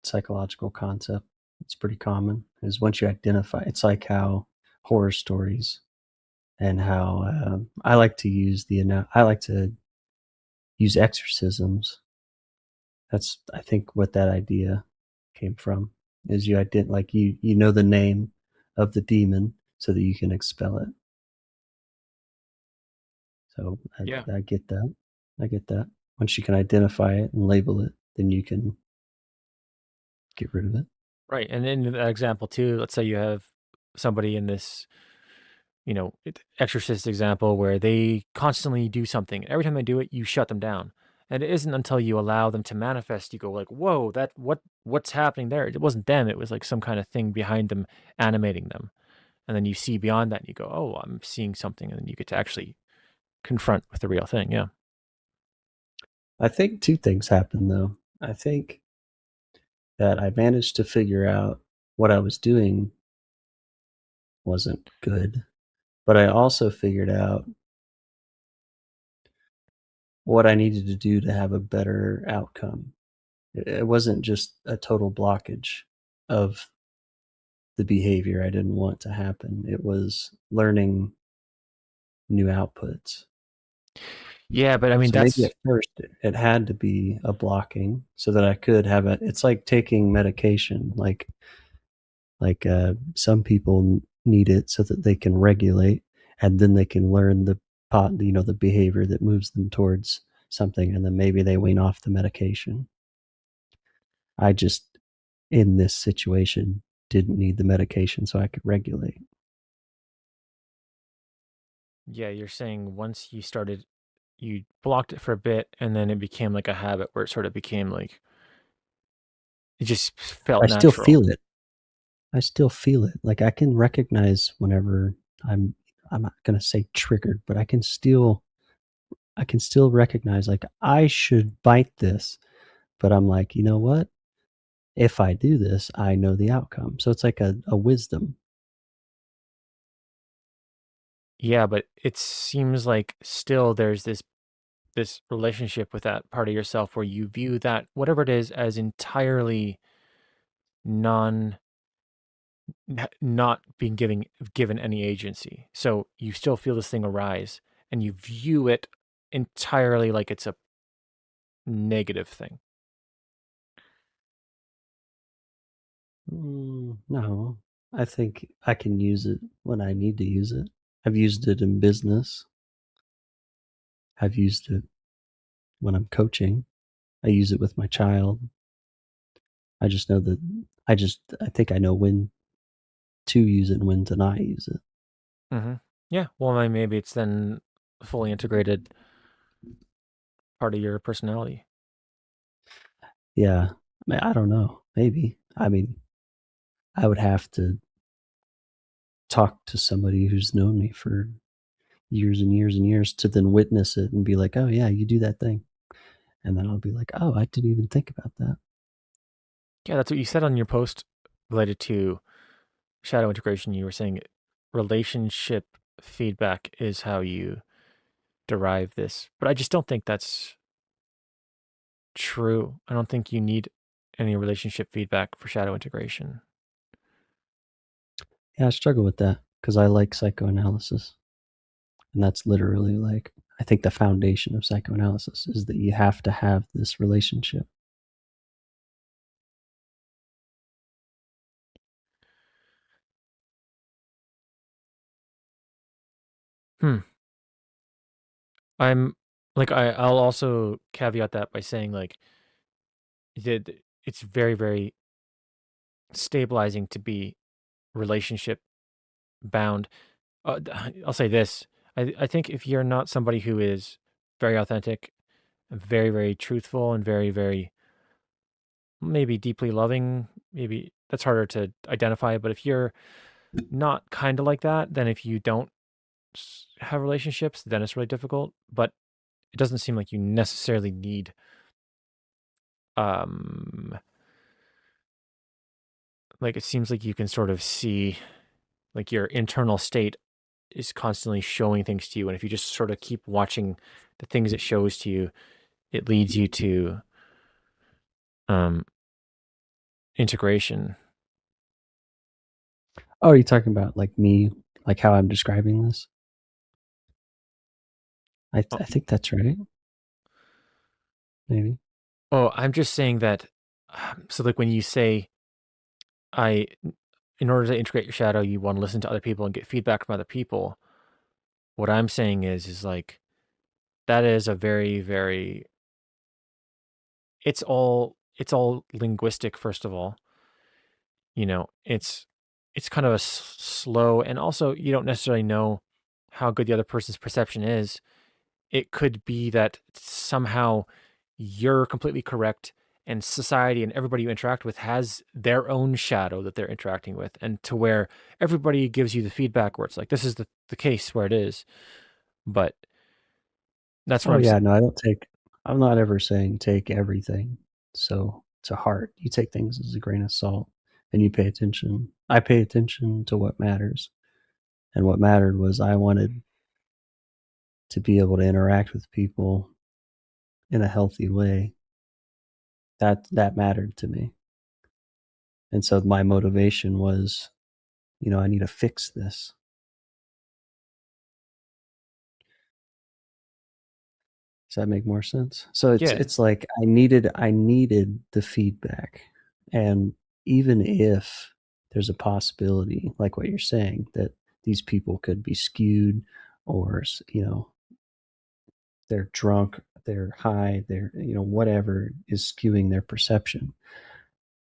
psychological concept. It's pretty common. Is once you identify, it's like how horror stories. and how I like to use exorcisms. That's, I think, what that idea came from. Is you know the name of the demon so that you can expel it. So Yeah. I get that. I get that. Once you can identify it and label it, then you can get rid of it. Right. And in that example too, let's say you have somebody in this, exorcist example where they constantly do something. Every time they do it, you shut them down. And it isn't until you allow them to manifest, you go like, "Whoa, what's happening there? It wasn't them. It was like some kind of thing behind them animating them." And then you see beyond that and you go, "Oh, I'm seeing something." And then you get to actually confront with the real thing. Yeah. I think two things happened though. I think that I managed to figure out what I was doing wasn't good, but I also figured out what I needed to do to have a better outcome. It wasn't just a total blockage of the behavior I didn't want to happen. It was learning new outputs. Yeah, but I mean So maybe that's at first it had to be a blocking so that I could have it's like taking medication. Some people need it so that they can regulate, and then they can learn the behavior that moves them towards something, and then maybe they wean off the medication. I just, in this situation, didn't need the medication so I could regulate. yeah, you're saying once you blocked it for a bit and then it became like a habit where it sort of became like it just felt I still natural. feel it. I still feel it. Like I can recognize whenever I'm I'm not gonna say triggered, but I can still recognize like I should bite this, but I'm like, you know what? If I do this, I know the outcome. So it's like a wisdom. Yeah, but it seems like still there's this relationship with that part of yourself where you view that whatever it is as entirely non not being given any agency. So you still feel this thing arise and you view it entirely like it's a negative thing. No, I think I can use it when I need to use it. I've used it in business. I've used it when I'm coaching. I use it with my child. I just know that I think I know when to use it and when to not use it. Hmm. Yeah. Well, then maybe it's then a fully integrated part of your personality. Yeah. I don't know. Maybe. I mean, I would have to talk to somebody who's known me for years and years and years to then witness it and be like, "Oh yeah, you do that thing." And then I'll be like, "Oh, I didn't even think about that." Yeah, that's what you said on your post related to shadow integration. You were saying relationship feedback is how you derive this, but I just don't think that's true. I don't think you need any relationship feedback for shadow integration. Yeah, I struggle with that because I like psychoanalysis. And that's literally like, I think the foundation of psychoanalysis is that you have to have this relationship. Hmm. I'm like I'll also caveat that by saying like that it's very very stabilizing to be relationship bound. I'll say this: I think if you're not somebody who is very authentic, very very truthful, and very very maybe deeply loving, maybe that's harder to identify. But if you're not kind of like that, then if you don't have relationships, then it's really difficult. But it doesn't seem like you necessarily need um like it seems like you can sort of see like your internal state is constantly showing things to you, and if you just sort of keep watching the things it shows to you, it leads you to um integration. Oh, are you talking about like me, like how I'm describing this? Oh, I think that's right. Maybe. oh, I'm just saying that. So, like when you say, "I," in order to integrate your shadow, you want to listen to other people and get feedback from other people. What I'm saying is like that is a very, very. It's all linguistic. First of all, it's kind of a slow, and also you don't necessarily know how good the other person's perception is. It could be that somehow you're completely correct and society and everybody you interact with has their own shadow that they're interacting with, and to where everybody gives you the feedback where it's like this is the case where it is. But that's what Oh I'm yeah, no, I don't take. I'm not ever saying take everything so to heart. You take things as a grain of salt, and you pay attention. I pay attention to what matters, and what mattered was I wanted to be able to interact with people in a healthy way. That mattered to me, and so my motivation was, I need to fix this. Does that make more sense? So it's yeah. it's like I needed the feedback, and even if there's a possibility, like what you're saying, that these people could be skewed, or they're drunk, they're high, they're whatever is skewing their perception.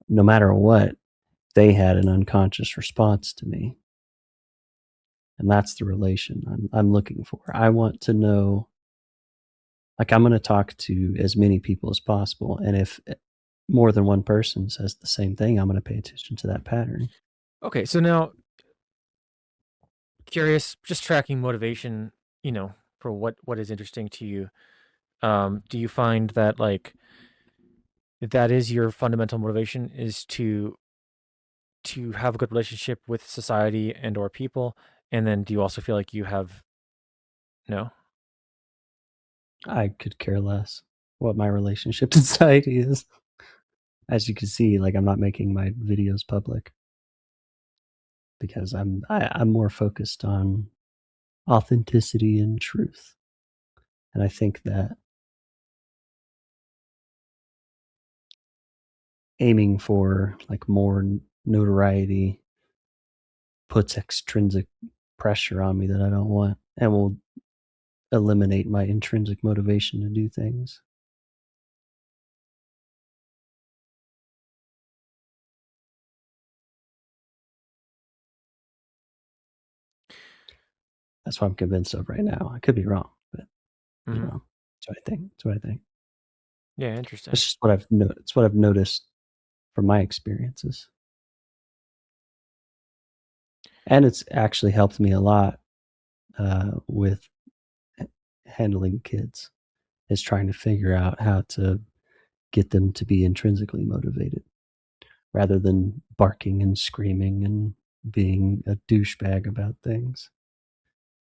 No matter what, they had an unconscious response to me, and that's the relation I'm looking for. I want to know, like, I'm going to talk to as many people as possible, and if more than one person says the same thing, I'm going to pay attention to that pattern. Okay, so now curious, just tracking motivation, for what is interesting to you. Do you find that like that is your fundamental motivation is to have a good relationship with society and or people? And then do you also feel like you have no? I could care less what my relationship to society is. As you can see, like, I'm not making my videos public because I'm more focused on authenticity and truth. And I think that aiming for like more notoriety puts extrinsic pressure on me that I don't want, and will eliminate my intrinsic motivation to do things. That's what I'm convinced of right now. I could be wrong, but Mhm. that's what I think. That's what I think. Yeah, interesting. It's just what it's what I've noticed from my experiences, and it's actually helped me a lot with handling kids. Is trying to figure out how to get them to be intrinsically motivated rather than barking and screaming and being a douchebag about things,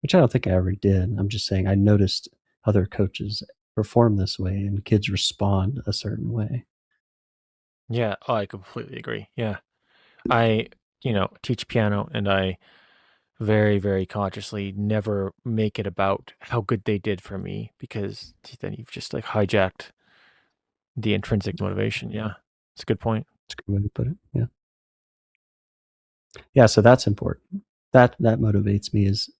which I don't think I ever did. I'm just saying I noticed other coaches perform this way and kids respond a certain way. Yeah, oh, I completely agree. Yeah. I, teach piano and I very, very consciously never make it about how good they did for me because then you've just like hijacked the intrinsic motivation. Yeah. It's a good point. That's a good way to put it. Yeah. Yeah. So that's important. That motivates me, is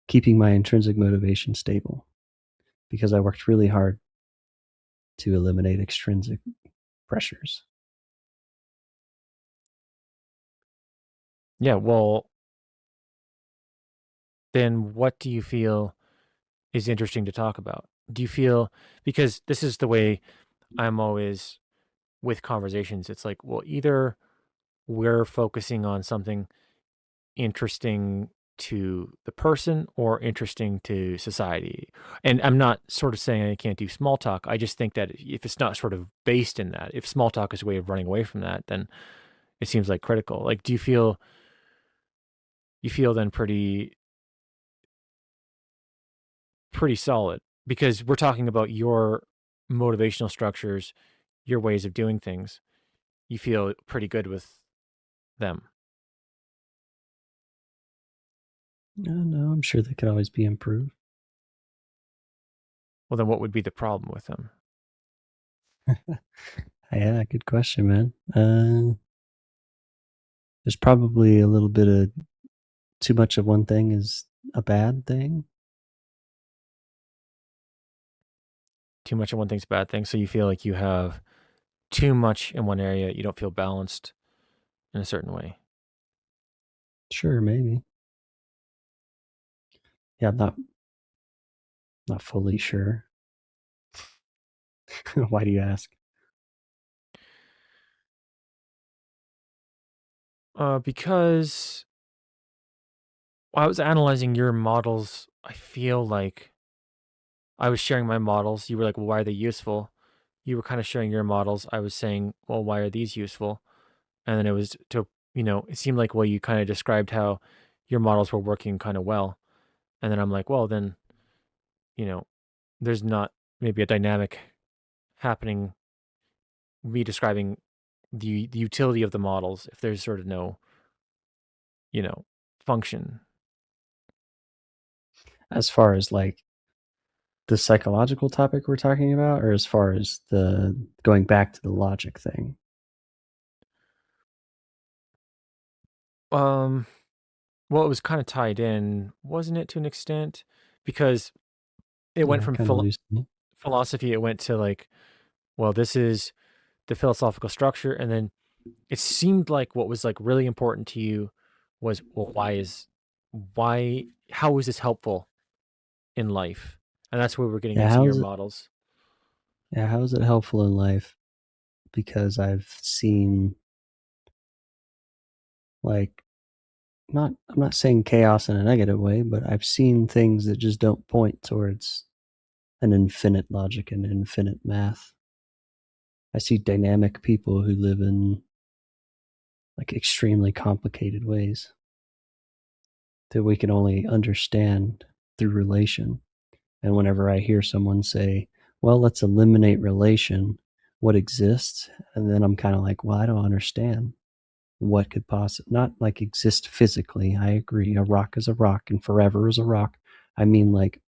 keeping my intrinsic motivation stable, because I worked really hard to eliminate extrinsic pressures. Yeah. Well, then what do you feel is interesting to talk about? Do you feel because this is the way I'm always with conversations, it's like, well, either we're focusing on something interesting to the person or interesting to society. And I'm not sort of saying I can't do small talk. I just think that if it's not sort of based in that, if small talk is a way of running away from that, then it seems like critical. Like, do you feel then pretty solid because we're talking about your motivational structures, your ways of doing things. You feel pretty good with them. No, no, I'm sure they could always be improved. Well, then what would be the problem with them? Yeah, good question, man. There's probably a little bit of too much of one thing is a bad thing. Too much of one thing's a bad thing. So you feel like you have too much in one area, you don't feel balanced in a certain way. Sure, maybe. Yeah, I'm not fully sure. Why do you ask? Because while I was analyzing your models, I feel like I was sharing my models. You were like, well, why are they useful? You were kind of sharing your models. I was saying, well, why are these useful? And then it was to, it seemed like, well, you kind of described how your models were working kind of well. And then I'm like, well, then, you know, there's not maybe a dynamic happening, me describing the utility of the models if there's sort of no, you know, function. As far as like the psychological topic we're talking about, or as far as the going back to the logic thing? Um, well, it was kind of tied in, wasn't it, to an extent? Because it went Yeah, from kind of loosely. philosophy, it went to like, well, this is the philosophical structure, and then it seemed like what was like really important to you was, well, how is this helpful in life? And that's where we're getting Yeah, into your models. how is it helpful in life? Because I've seen like I'm not saying chaos in a negative way, but I've seen things that just don't point towards an infinite logic and infinite math. I see dynamic people who live in like extremely complicated ways that we can only understand through relation. And whenever I hear someone say, well, let's eliminate relation, what exists? And then I'm kind of like, well, I don't understand what could possibly, not like exist physically. I agree. A rock is a rock and forever is a rock. I mean, like,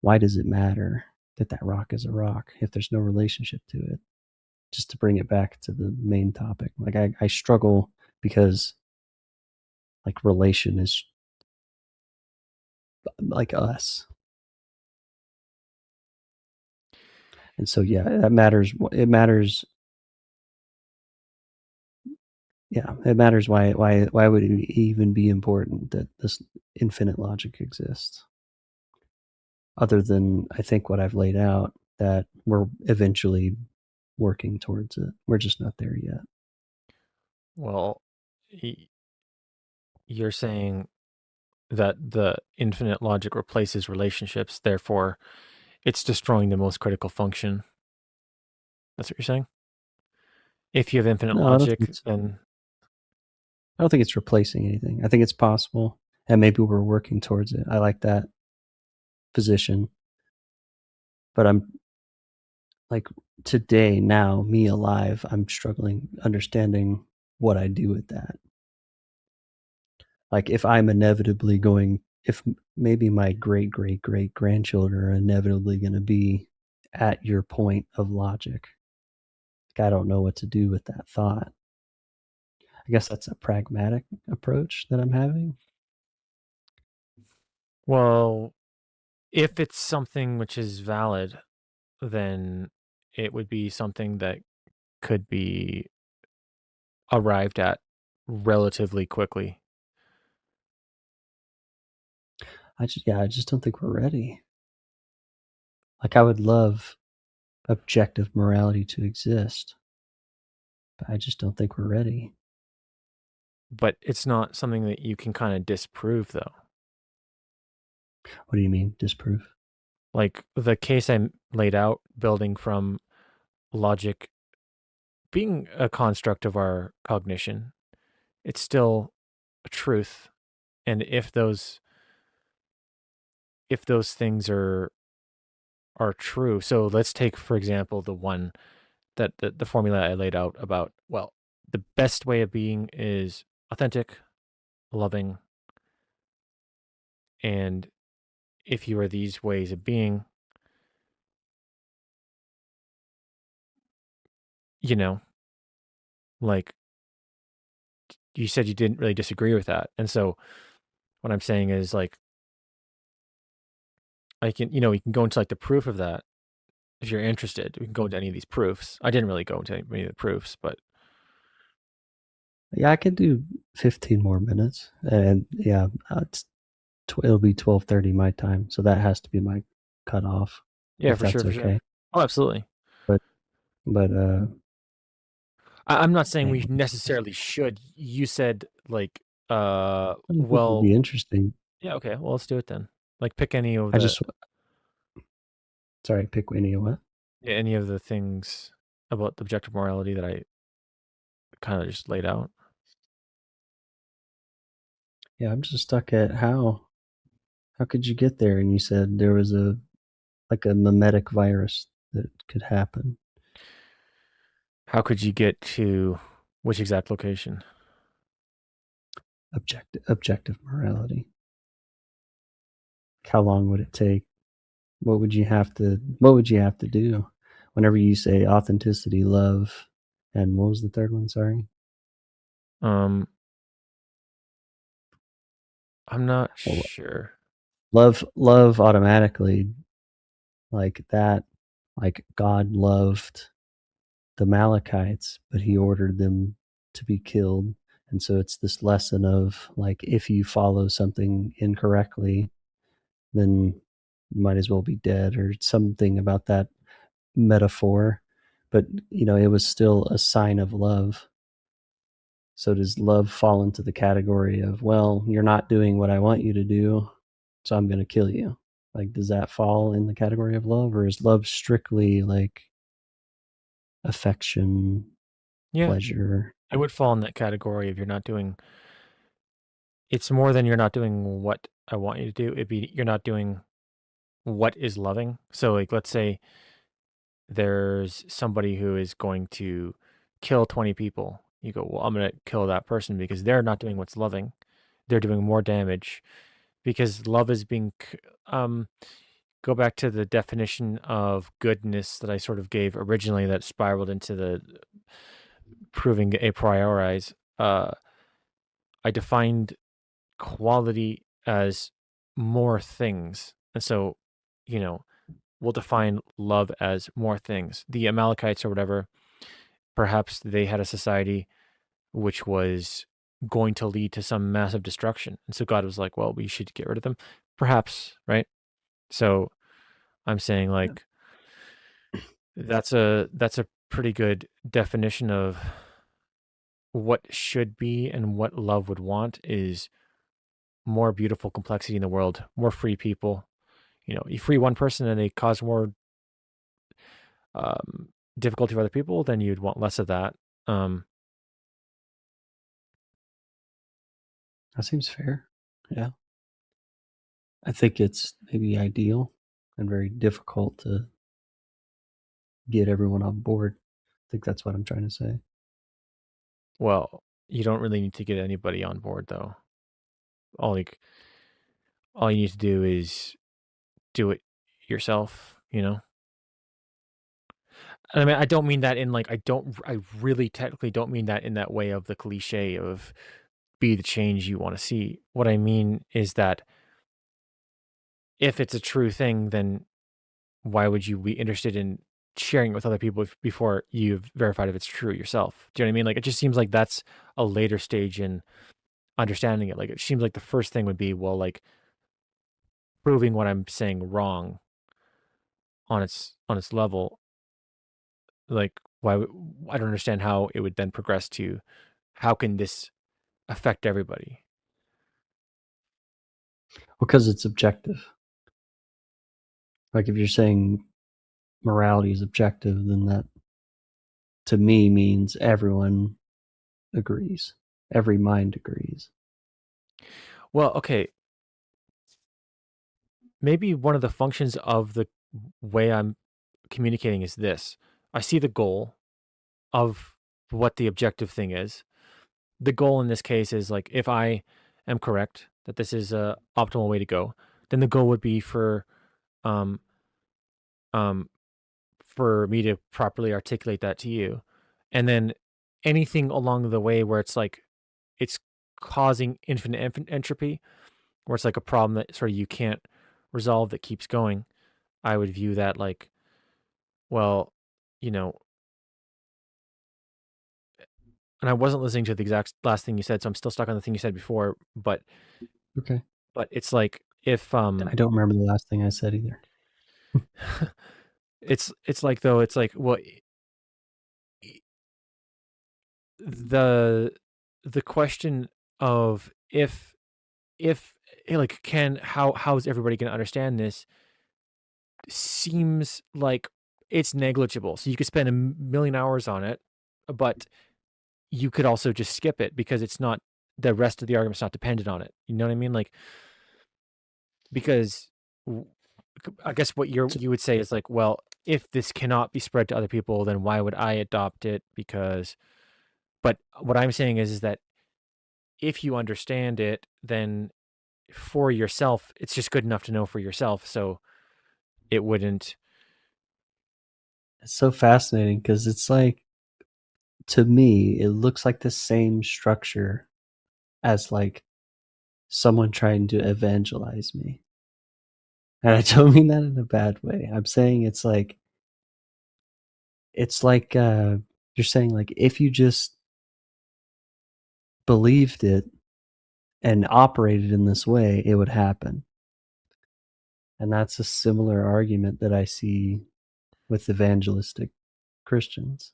why does it matter that that rock is a rock if there's no relationship to it? Just to bring it back to the main topic. Like, I struggle because like relation is like us. And so, yeah, that matters. It matters. Yeah, it matters why would it even be important that this infinite logic exists? Other than I think what I've laid out that we're eventually working towards it. We're just not there yet. Well, you're saying that the infinite logic replaces relationships, therefore it's destroying the most critical function. That's what you're saying? If you have infinite No, logic, then I don't think it's replacing anything. I think it's possible, and maybe we're working towards it. I like that position, but I'm like today, now, me alive, I'm struggling understanding what I do with that. Like if I'm inevitably going, if maybe my great great great grandchildren are inevitably going to be at your point of logic, like I don't know what to do with that thought. I guess that's a pragmatic approach that I'm having. well, if it's something which is valid, then it would be something that could be arrived at relatively quickly. I just don't think we're ready. Like I would love objective morality to exist, but I just don't think we're ready. But it's not something that you can kind of disprove, though. What do you mean disprove? Like the case I laid out, building from logic being a construct of our cognition, it's still a truth. And if those things are true, so let's take for example the one that the formula I laid out about, well, the best way of being is authentic, loving, and if you are these ways of being, you know, like you said you didn't really disagree with that. And so what I'm saying is like I can, we can go into like the proof of that if you're interested. We can go into any of these proofs. I didn't really go into any of the proofs, but Yeah, I could do 15 more minutes, and yeah, it'll be 12:30 my time, so that has to be my cutoff, yeah, if for sure, that's for sure. okay. Oh, absolutely. But but I'm not saying dang, we let me see. necessarily should. You said like, I think it would well, be interesting. yeah, okay, well, let's do it then. Like, pick any of I the just sorry, pick any of what? any of the things about objective morality that I kind of just laid out. Yeah, I'm just stuck at how could you get there? And you said there was a like a mimetic virus that could happen. How could you get to which exact location? Objective morality. How long would it take? What would you have to do whenever you say authenticity, love, and what was the third one? Sorry. Um, I'm not Well, sure. love automatically like that, like God loved the Malachites, but he ordered them to be killed. And so it's this lesson of like if you follow something incorrectly, then you might as well be dead or something about that metaphor. But it was still a sign of love. So does love fall into the category of, well, you're not doing what I want you to do, so I'm going to kill you? Like, does that fall in the category of love, or is love strictly like affection, Yeah, pleasure? it would fall in that category if you're not doing. It's more than you're not doing what I want you to do. It'd be you're not doing what is loving. So, like, let's say there's somebody who is going to kill 20 people. You go, well, I'm going to kill that person because they're not doing what's loving. They're doing more damage because love is being, go back to the definition of goodness that I sort of gave originally that spiraled into the proving a priori's. I defined quality as more things. And so, you know, we'll define love as more things. The Amalekites or whatever, perhaps they had a society which was going to lead to some massive destruction. And so God was like, well, we should get rid of them. Perhaps, right? So I'm saying Yeah. like that's a pretty good definition of what should be and what love would want is more beautiful complexity in the world, more free people. You free one person and they cause more um, difficulty for other people, then you'd want less of that. Um, That seems fair. Yeah. I think it's maybe ideal and very difficult to get everyone on board. I think that's what I'm trying to say. well, you don't really need to get anybody on board though. All like all you need to do is do it yourself. And I mean, I don't mean that in like I really technically don't mean that in that way of the cliche of be the change you want to see. What I mean is that if it's a true thing, then why would you be interested in sharing it with other people before you've verified if it's true yourself? Do you know what I mean? Like, it just seems like that's a later stage in understanding it. Like, it seems like the first thing would be, well, like proving what I'm saying wrong on its level. Like, I don't understand how it would then progress to how can this affect everybody? Because it's objective. Like if you're saying morality is objective, then that to me means everyone agrees. Every mind agrees. Well, okay, maybe one of the functions of the way I'm communicating is this: I see the goal of what the objective thing is. The goal in this case is like if I am correct that this is a optimal way to go, then the goal would be um um for me to properly articulate that to you. and then anything along the way where it's like it's causing infinite entropy, where it's like a problem that sort of you can't resolve that keeps going, I would view that like, well, you know, and I wasn't listening to the exact last thing you said, so I'm still stuck on the thing you said before, Okay. but it's like if I don't remember the last thing I said either. it's like though it's like well the the question of if like can how's everybody going to understand this seems like it's negligible. So you could spend a million hours on it, but you could also just skip it because it's not the rest of the argument's not dependent on it. You know what I mean? Like because I guess what So, you would say is like, well, if this cannot be spread to other people, then why would I adopt it? Because, but what I'm saying is that if you understand it, then for yourself, it's just good enough to know for yourself. So it wouldn't. it's so fascinating because it's like, to me, it looks like the same structure as like someone trying to evangelize me. And I don't mean that in a bad way. I'm saying it's like you're saying like if you just believed it and operated in this way, it would happen. And that's a similar argument that I see with evangelistic Christians.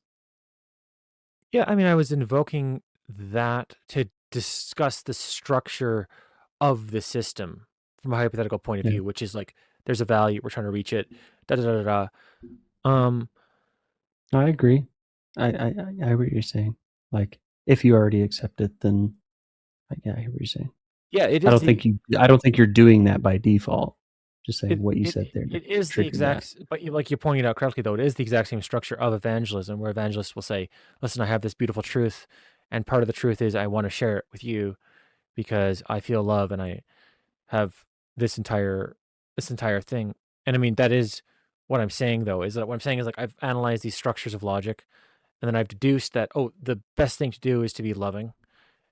Yeah, I mean, I was invoking that to discuss the structure of the system from a hypothetical point of Yeah, view, which is like there's a value, we're trying to reach it, da da da da. Um, I agree. I hear what you're saying. Like, if you already accept it, then yeah, I hear what you're saying. yeah, I don't think you're doing that by default. Just saying what you it said there it is the triggered that. but like you pointed out correctly though, it is the exact same structure of evangelism, where evangelists will say, "Listen, I have this beautiful truth, and part of the truth is I want to share it with you because I feel love and I have this entire thing." And I mean, that is what I'm saying though, is that what I'm saying is like I've analyzed these structures of logic and then I've deduced that, oh, the best thing to do is to be loving.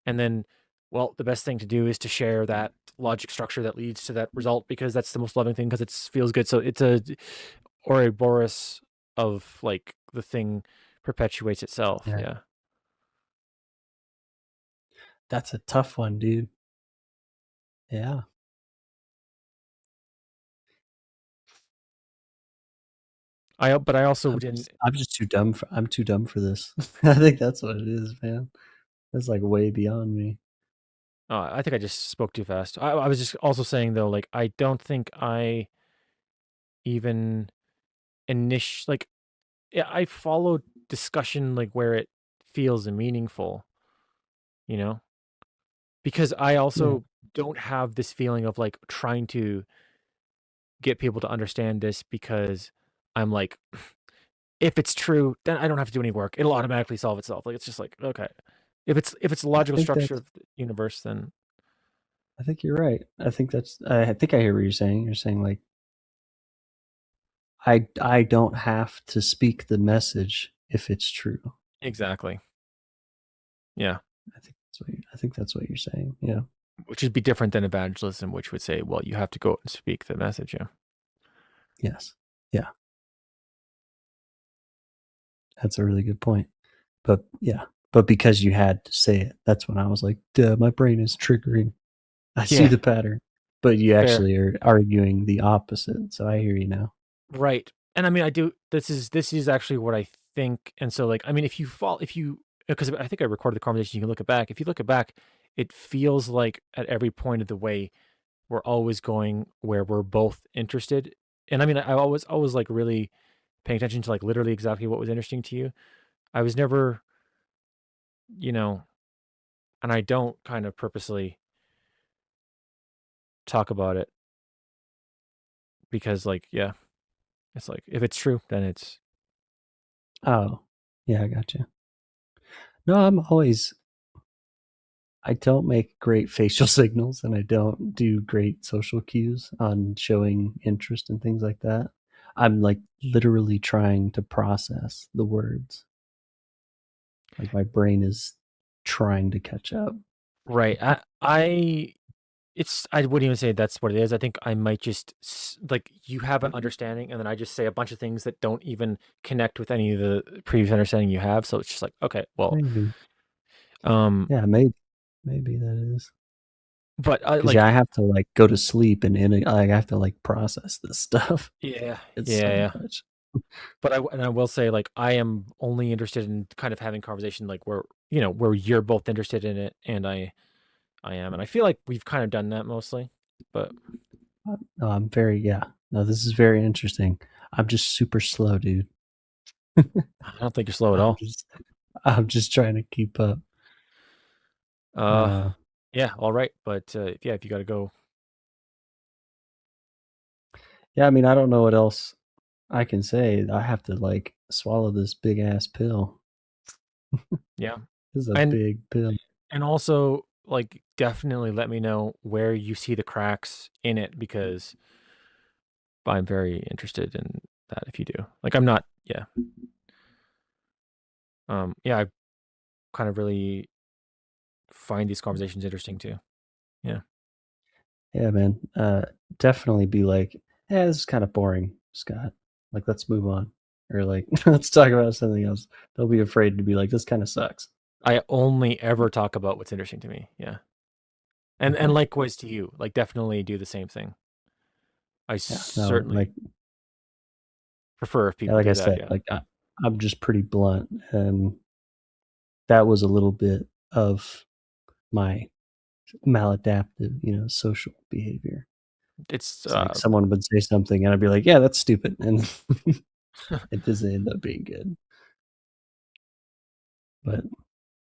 And then, well, the best thing to do is to share that logic structure that leads to that result because that's the most loving thing because it feels good. So it's a Ouroboros of like the thing perpetuates itself. Yeah, Yeah. that's a tough one, dude. Yeah, But I also didn't. I'm just too dumb for I'm too dumb for this. I think that's what it is, man. That's like way beyond me. I think I just spoke too fast. I was just also saying though, like I don't think I even like yeah, I follow discussion like where it feels meaningful, you know, because I Yeah, also don't have this feeling of like trying to get people to understand this because I'm like, if it's true, then I don't have to do any work. It'll automatically solve itself. Like it's just like okay, if it's the I logical think structure that's of the universe, then I think you're right. I think I hear what you're saying. You're saying like I don't have to speak the message if it's true. exactly, yeah. I think that's what you're saying. Yeah. Which would be different than evangelism, which would say, well, you have to go out and speak the message. Yeah. Yes. Yeah. That's a really good point. But yeah. But because you had to say it, that's when I was like, duh, my brain is triggering. I see Yeah. the pattern. But you Fair. actually are arguing the opposite. So I hear you now. Right. And I mean, I do. This is actually what I think. And so, like, I mean, if you, because I think I recorded the conversation, you can look it back. If you look it back, it feels like at every point of the way, we're always going where we're both interested. And I mean, I always like really paying attention to like literally exactly what was interesting to you. I was never, you know, and I don't kind of purposely talk about it because, like, yeah, it's like if it's true, then it's Oh, yeah, I got you. No, I don't make great facial signals and I don't do great social cues on showing interest and things like that. I'm like literally trying to process the words. Like my brain is trying to catch up. Right. I wouldn't even say that's what it is. I think I might just like you have an understanding, and then I just say a bunch of things that don't even connect with any of the previous understanding you have. So it's just like, okay, well, Maybe. um, Yeah, maybe that is. but Because yeah, I like, have to like go to sleep and I have to like process this stuff. yeah, It's yeah, so yeah. much. But I will say like I am only interested in kind of having conversation like where where you're both interested in it, and I am, and I feel like we've kind of done that mostly. But No, I'm very yeah. No, this is very interesting. I'm just super slow, dude. I don't think you're slow at I'm all. just I'm just trying to keep up. Uh, Uh yeah, all right. But yeah, if you got to go, yeah, I mean, I don't know what else I can say. I have to like swallow this big ass pill. yeah, This is a and big pill. and also like definitely let me know where you see the cracks in it because I'm very interested in that if you do. Like I'm not, yeah. Yeah, I kind of really find these conversations interesting too. Yeah. Yeah, man. Definitely be like, yeah, this is kind of boring, Scott. Like, let's move on. Or like, let's talk about something else. Don't be afraid to be like, this kind of sucks. I only ever talk about what's interesting to me. Yeah. And Okay. likewise to you. Like definitely do the same thing. I Yeah. No, certainly like, prefer if yeah, people like I do that. said, Yeah. like I'm just pretty blunt, and that was a little bit of my maladaptive, social behavior. It's It's like someone would say something, and I'd be like, yeah, that's stupid, and it doesn't end up being good. But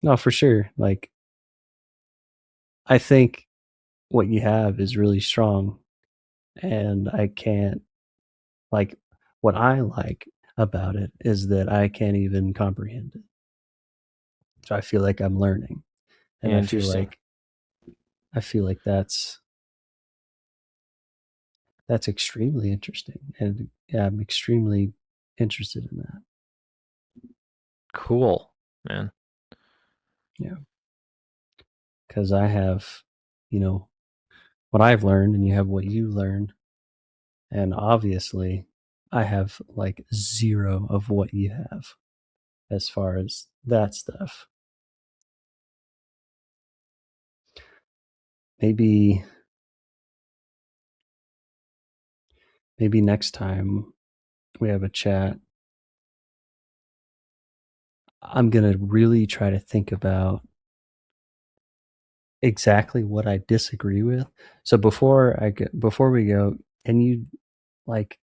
no, for sure. Like, I think what you have is really strong, and I can't like what I like about it is that I can't even comprehend it. So I feel like I'm learning, and interesting. I feel like that's extremely interesting, and yeah, I'm extremely interested in that. Cool, man. Yeah, because I have, you know, what I've learned, and you have what you learned, and obviously, I have like zero of what you have as far as that stuff. Maybe maybe next time we have a chat, I'm gonna really try to think about exactly what I disagree with. So before we go, can you like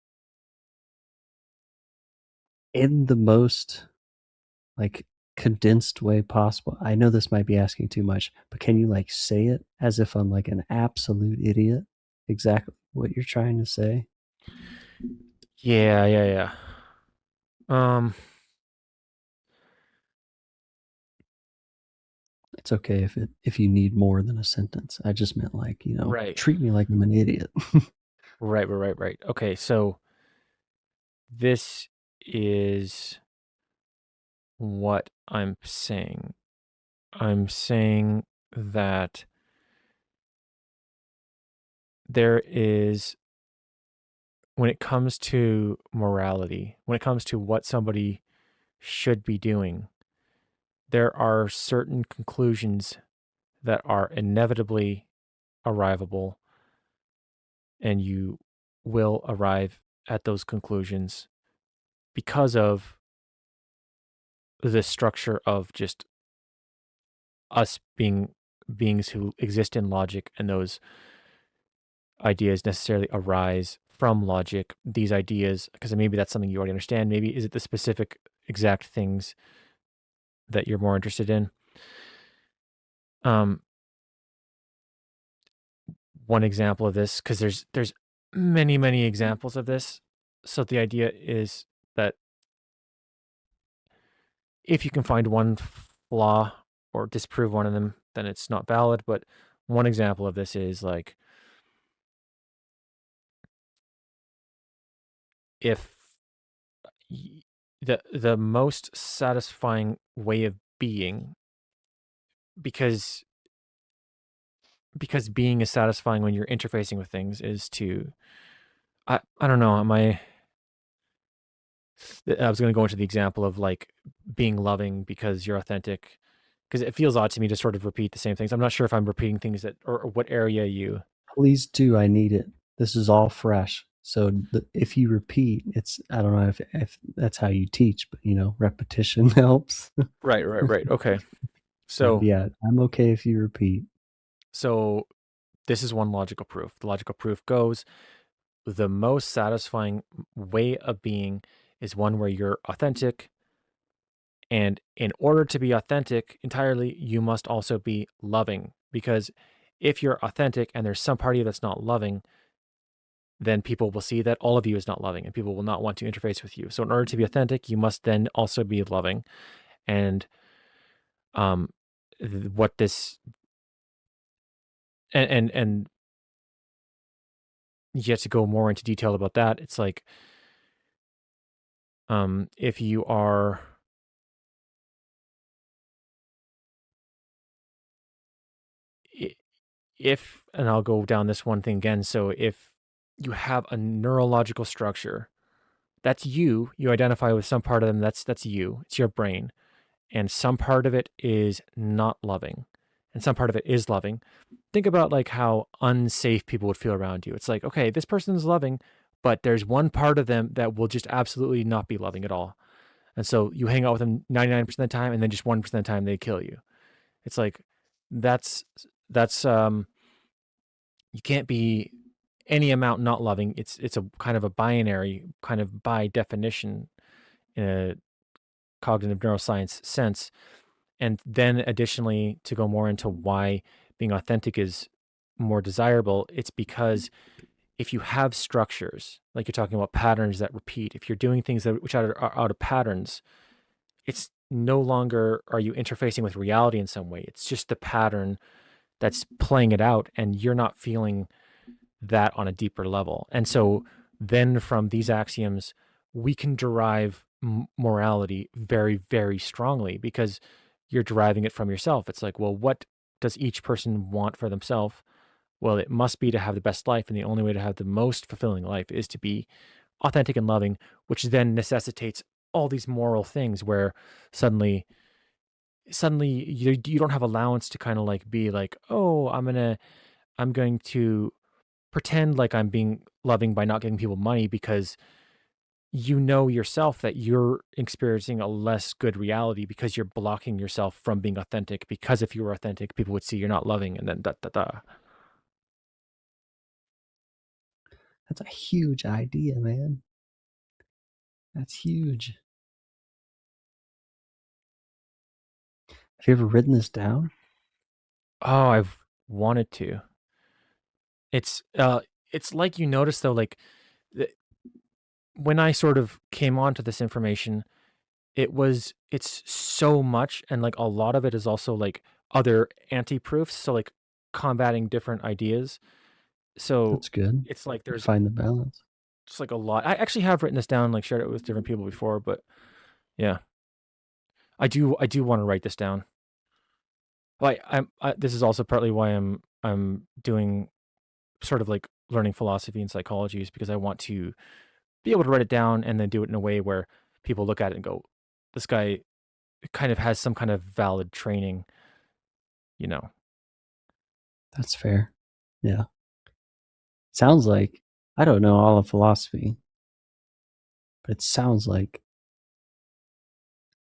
in the most like condensed way possible? I know this might be asking too much, but can you like say it as if I'm like an absolute idiot? Exactly what you're trying to say? Yeah, yeah, yeah. It's okay if you need more than a sentence. I just meant like, Right. treat me like I'm an idiot. Right. Okay, so this is what I'm saying. I'm saying that there is, when it comes to morality, when it comes to what somebody should be doing, there are certain conclusions that are inevitably arrivable, and you will arrive at those conclusions because of the structure of just us being beings who exist in logic, and those ideas necessarily arise from logic. These ideas, because maybe that's something you already understand. Maybe is it the specific exact things that you're more interested in? Um, One example of this, because there's many examples of this. So the idea is that if you can find one flaw or disprove one of them, then it's not valid. But one example of this is like if the most satisfying way of being, because being is satisfying when you're interfacing with things is to I don't know, am I was going to go into the example of like being loving because you're authentic, because it feels odd to me to sort of repeat the same things. I'm not sure if I'm repeating things that or what area you. Please do. I need it. This is all fresh. So if you repeat, it's I don't know if that's how you teach, but repetition helps. Right. Okay. But So yeah, I'm okay if you repeat. so this is one logical proof. The logical proof goes, the most satisfying way of being is one where you're authentic. And in order to be authentic entirely, you must also be loving. Because if you're authentic and there's some part of you that's not loving, then people will see that all of you is not loving and people will not want to interface with you. So in order to be authentic, you must then also be loving. And um what this and you have to go more into detail about that. It's like if you are if and I'll go down this one thing again. So if you have a neurological structure, that's you identify with some part of them, that's you, it's your brain, and some part of it is not loving and some part of it is loving. Think about like how unsafe people would feel around you. It's like, okay, this person's loving, but there's one part of them that will just absolutely not be loving at all. And so you hang out with them 99% of the time and then just 1% of the time they kill you. It's like that's that's you can't be any amount not loving. It's a kind of a binary, kind of by definition, in a cognitive neuroscience sense. And then additionally, to go more into why being authentic is more desirable, it's because if you have structures, like you're talking about patterns that repeat, if you're doing things that which are out of patterns, it's no longer are you interfacing with reality in some way. It's just the pattern that's playing it out, and you're not feeling that on a deeper level. And so then from these axioms, we can derive morality very, very strongly because you're deriving it from yourself. It's like, well, what does each person want for themselves? Well, it must be to have the best life. And the only way to have the most fulfilling life is to be authentic and loving, which then necessitates all these moral things where suddenly you don't have allowance to kind of like be like, oh, I'm going to pretend like I'm being loving by not giving people money, because you know yourself that you're experiencing a less good reality because you're blocking yourself from being authentic. Because if you were authentic, people would see you're not loving, and then da da da. That's a huge idea, man. That's huge. Have you ever written this down? Oh, I've wanted to. It's like you notice though, like th- when I sort of came onto this information, it's so much, and like a lot of it is also like other anti-proofs, so like combating different ideas. So That's good. it's like You there's find the balance. just like a lot. I actually have written this down, like shared it with different people before, but yeah, I do want to write this down. Like this is also partly why I'm doing sort of like learning philosophy and psychology, is because I want to be able to write it down and then do it in a way where people look at it and go, this guy kind of has some kind of valid training, you know. That's fair. Yeah. Sounds like I don't know all of philosophy, but it sounds like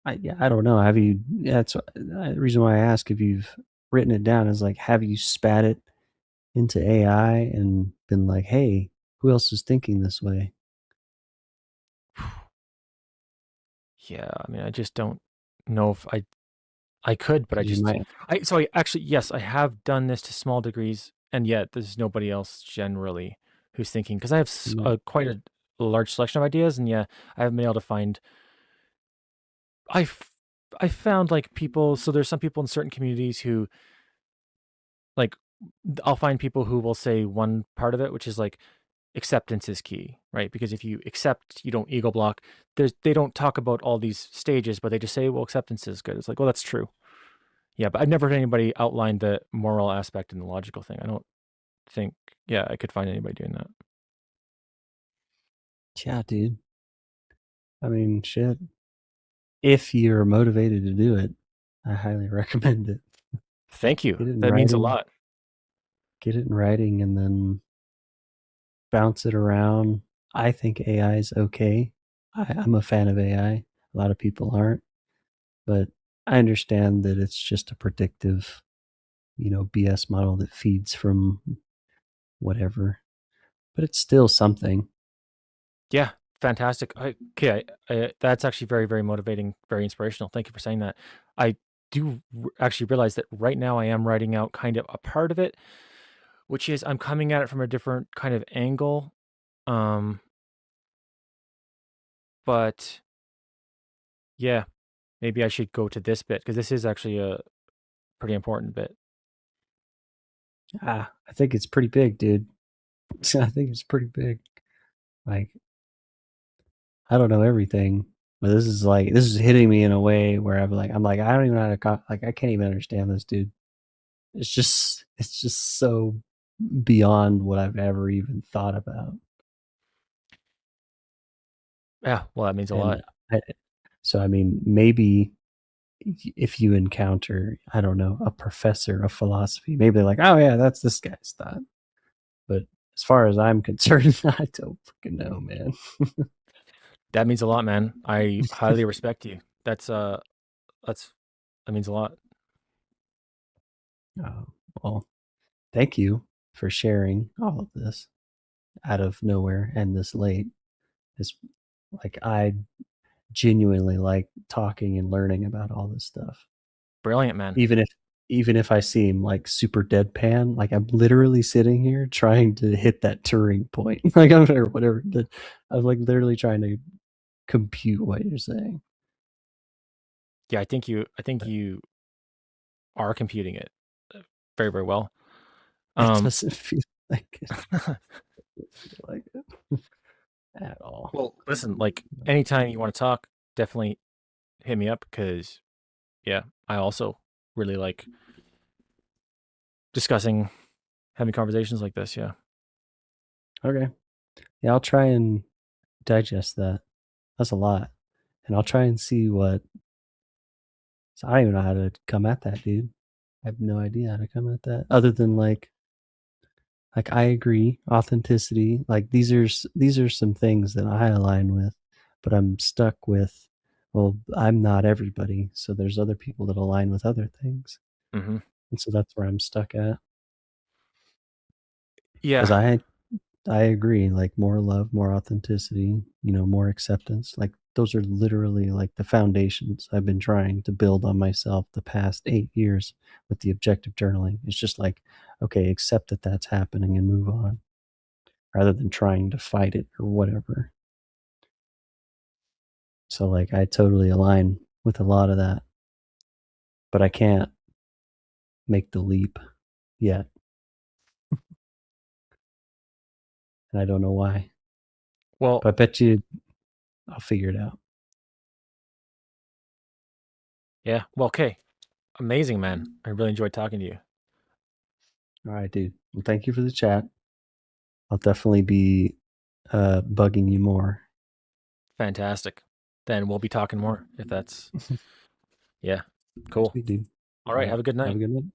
I don't know. Have you? That's the reason why I ask if you've written it down is like, have you spat it into AI and been like, hey, who else is thinking this way? Yeah, I mean, I just don't know if I could, but I Because you just might, I actually, yes, I have done this to small degrees, and yet there's nobody else generally who's thinking, because I have you might. quite a large selection of ideas, and yeah, I haven't been able to find. I f- I found like people. So there's some people in certain communities who like I'll find people who will say one part of it, which is like acceptance is key, right? Because if you accept, you don't ego block. They don't talk about all these stages, but they just say, well, acceptance is good. It's like, well, that's true. Yeah, but I've never heard anybody outline the moral aspect and the logical thing. I don't think, yeah, I could find anybody doing that. Yeah, dude. I mean, shit. If you're motivated to do it, I highly recommend it. Thank you. Get it in That means a writing. lot. Get it in writing, and then bounce it around. I think AI is okay. I'm a fan of AI. A lot of people aren't, but I understand that it's just a predictive, BS model that feeds from whatever, but it's still something. Yeah, fantastic. Okay, that's actually very, very motivating, very inspirational. Thank you for saying that. I do actually realize that right now I am writing out kind of a part of it, which is I'm coming at it from a different kind of angle. Um, but yeah, maybe I should go to this bit because this is actually a pretty important bit. I think it's pretty big, dude. I think it's pretty big. Like, I don't know everything, but this is hitting me in a way where I'm like, I don't even know how to like, I can't even understand this, dude. It's just so beyond what I've ever even thought about. Yeah, well, that means a And lot. I, so, I mean, maybe if you encounter, I don't know, a professor of philosophy, maybe they're like, oh yeah, that's this guy's thought. But as far as I'm concerned, I don't freaking know, man. That means a lot, man. I highly respect you. That's that means a lot. Uh, well, thank you for sharing all of this out of nowhere and this late. It's like I genuinely like talking and learning about all this stuff. Brilliant, man. Even if I seem like super deadpan, like I'm literally sitting here trying to hit that Turing point, like I'm or whatever. I'm like literally trying to compute what you're saying. Yeah, I think you are computing it very, very well. It Um, doesn't feel like it. Doesn't feel like it at all. well, listen, like anytime you want to talk, definitely hit me up because yeah, I also really like discussing, having conversations like this. Yeah, Okay. Yeah, I'll try and digest that. That's a lot. And I'll try and see what. So I don't even know how to come at that, dude. I have no idea how to come at that other than like I agree, authenticity. Like these are some things that I align with, but I'm stuck with. Well, I'm not everybody, so there's other people that align with other things, hmm and so that's where I'm stuck at. Because yeah, I agree, like more love, more authenticity, more acceptance. Like those are literally like the foundations I've been trying to build on myself the past 8 years with the objective journaling. It's just like, okay, accept that that's happening and move on rather than trying to fight it or whatever. So like I totally align with a lot of that, but I can't make the leap yet. And I don't know why. well, But I bet you I'll figure it out. yeah, well, okay, amazing, man. I really enjoyed talking to you. All right, dude. Well, thank you for the chat. I'll definitely be bugging you more. Fantastic. Then we'll be talking more if that's yeah, cool. Sweet dude. All All right, right. have a good Have night. a good one.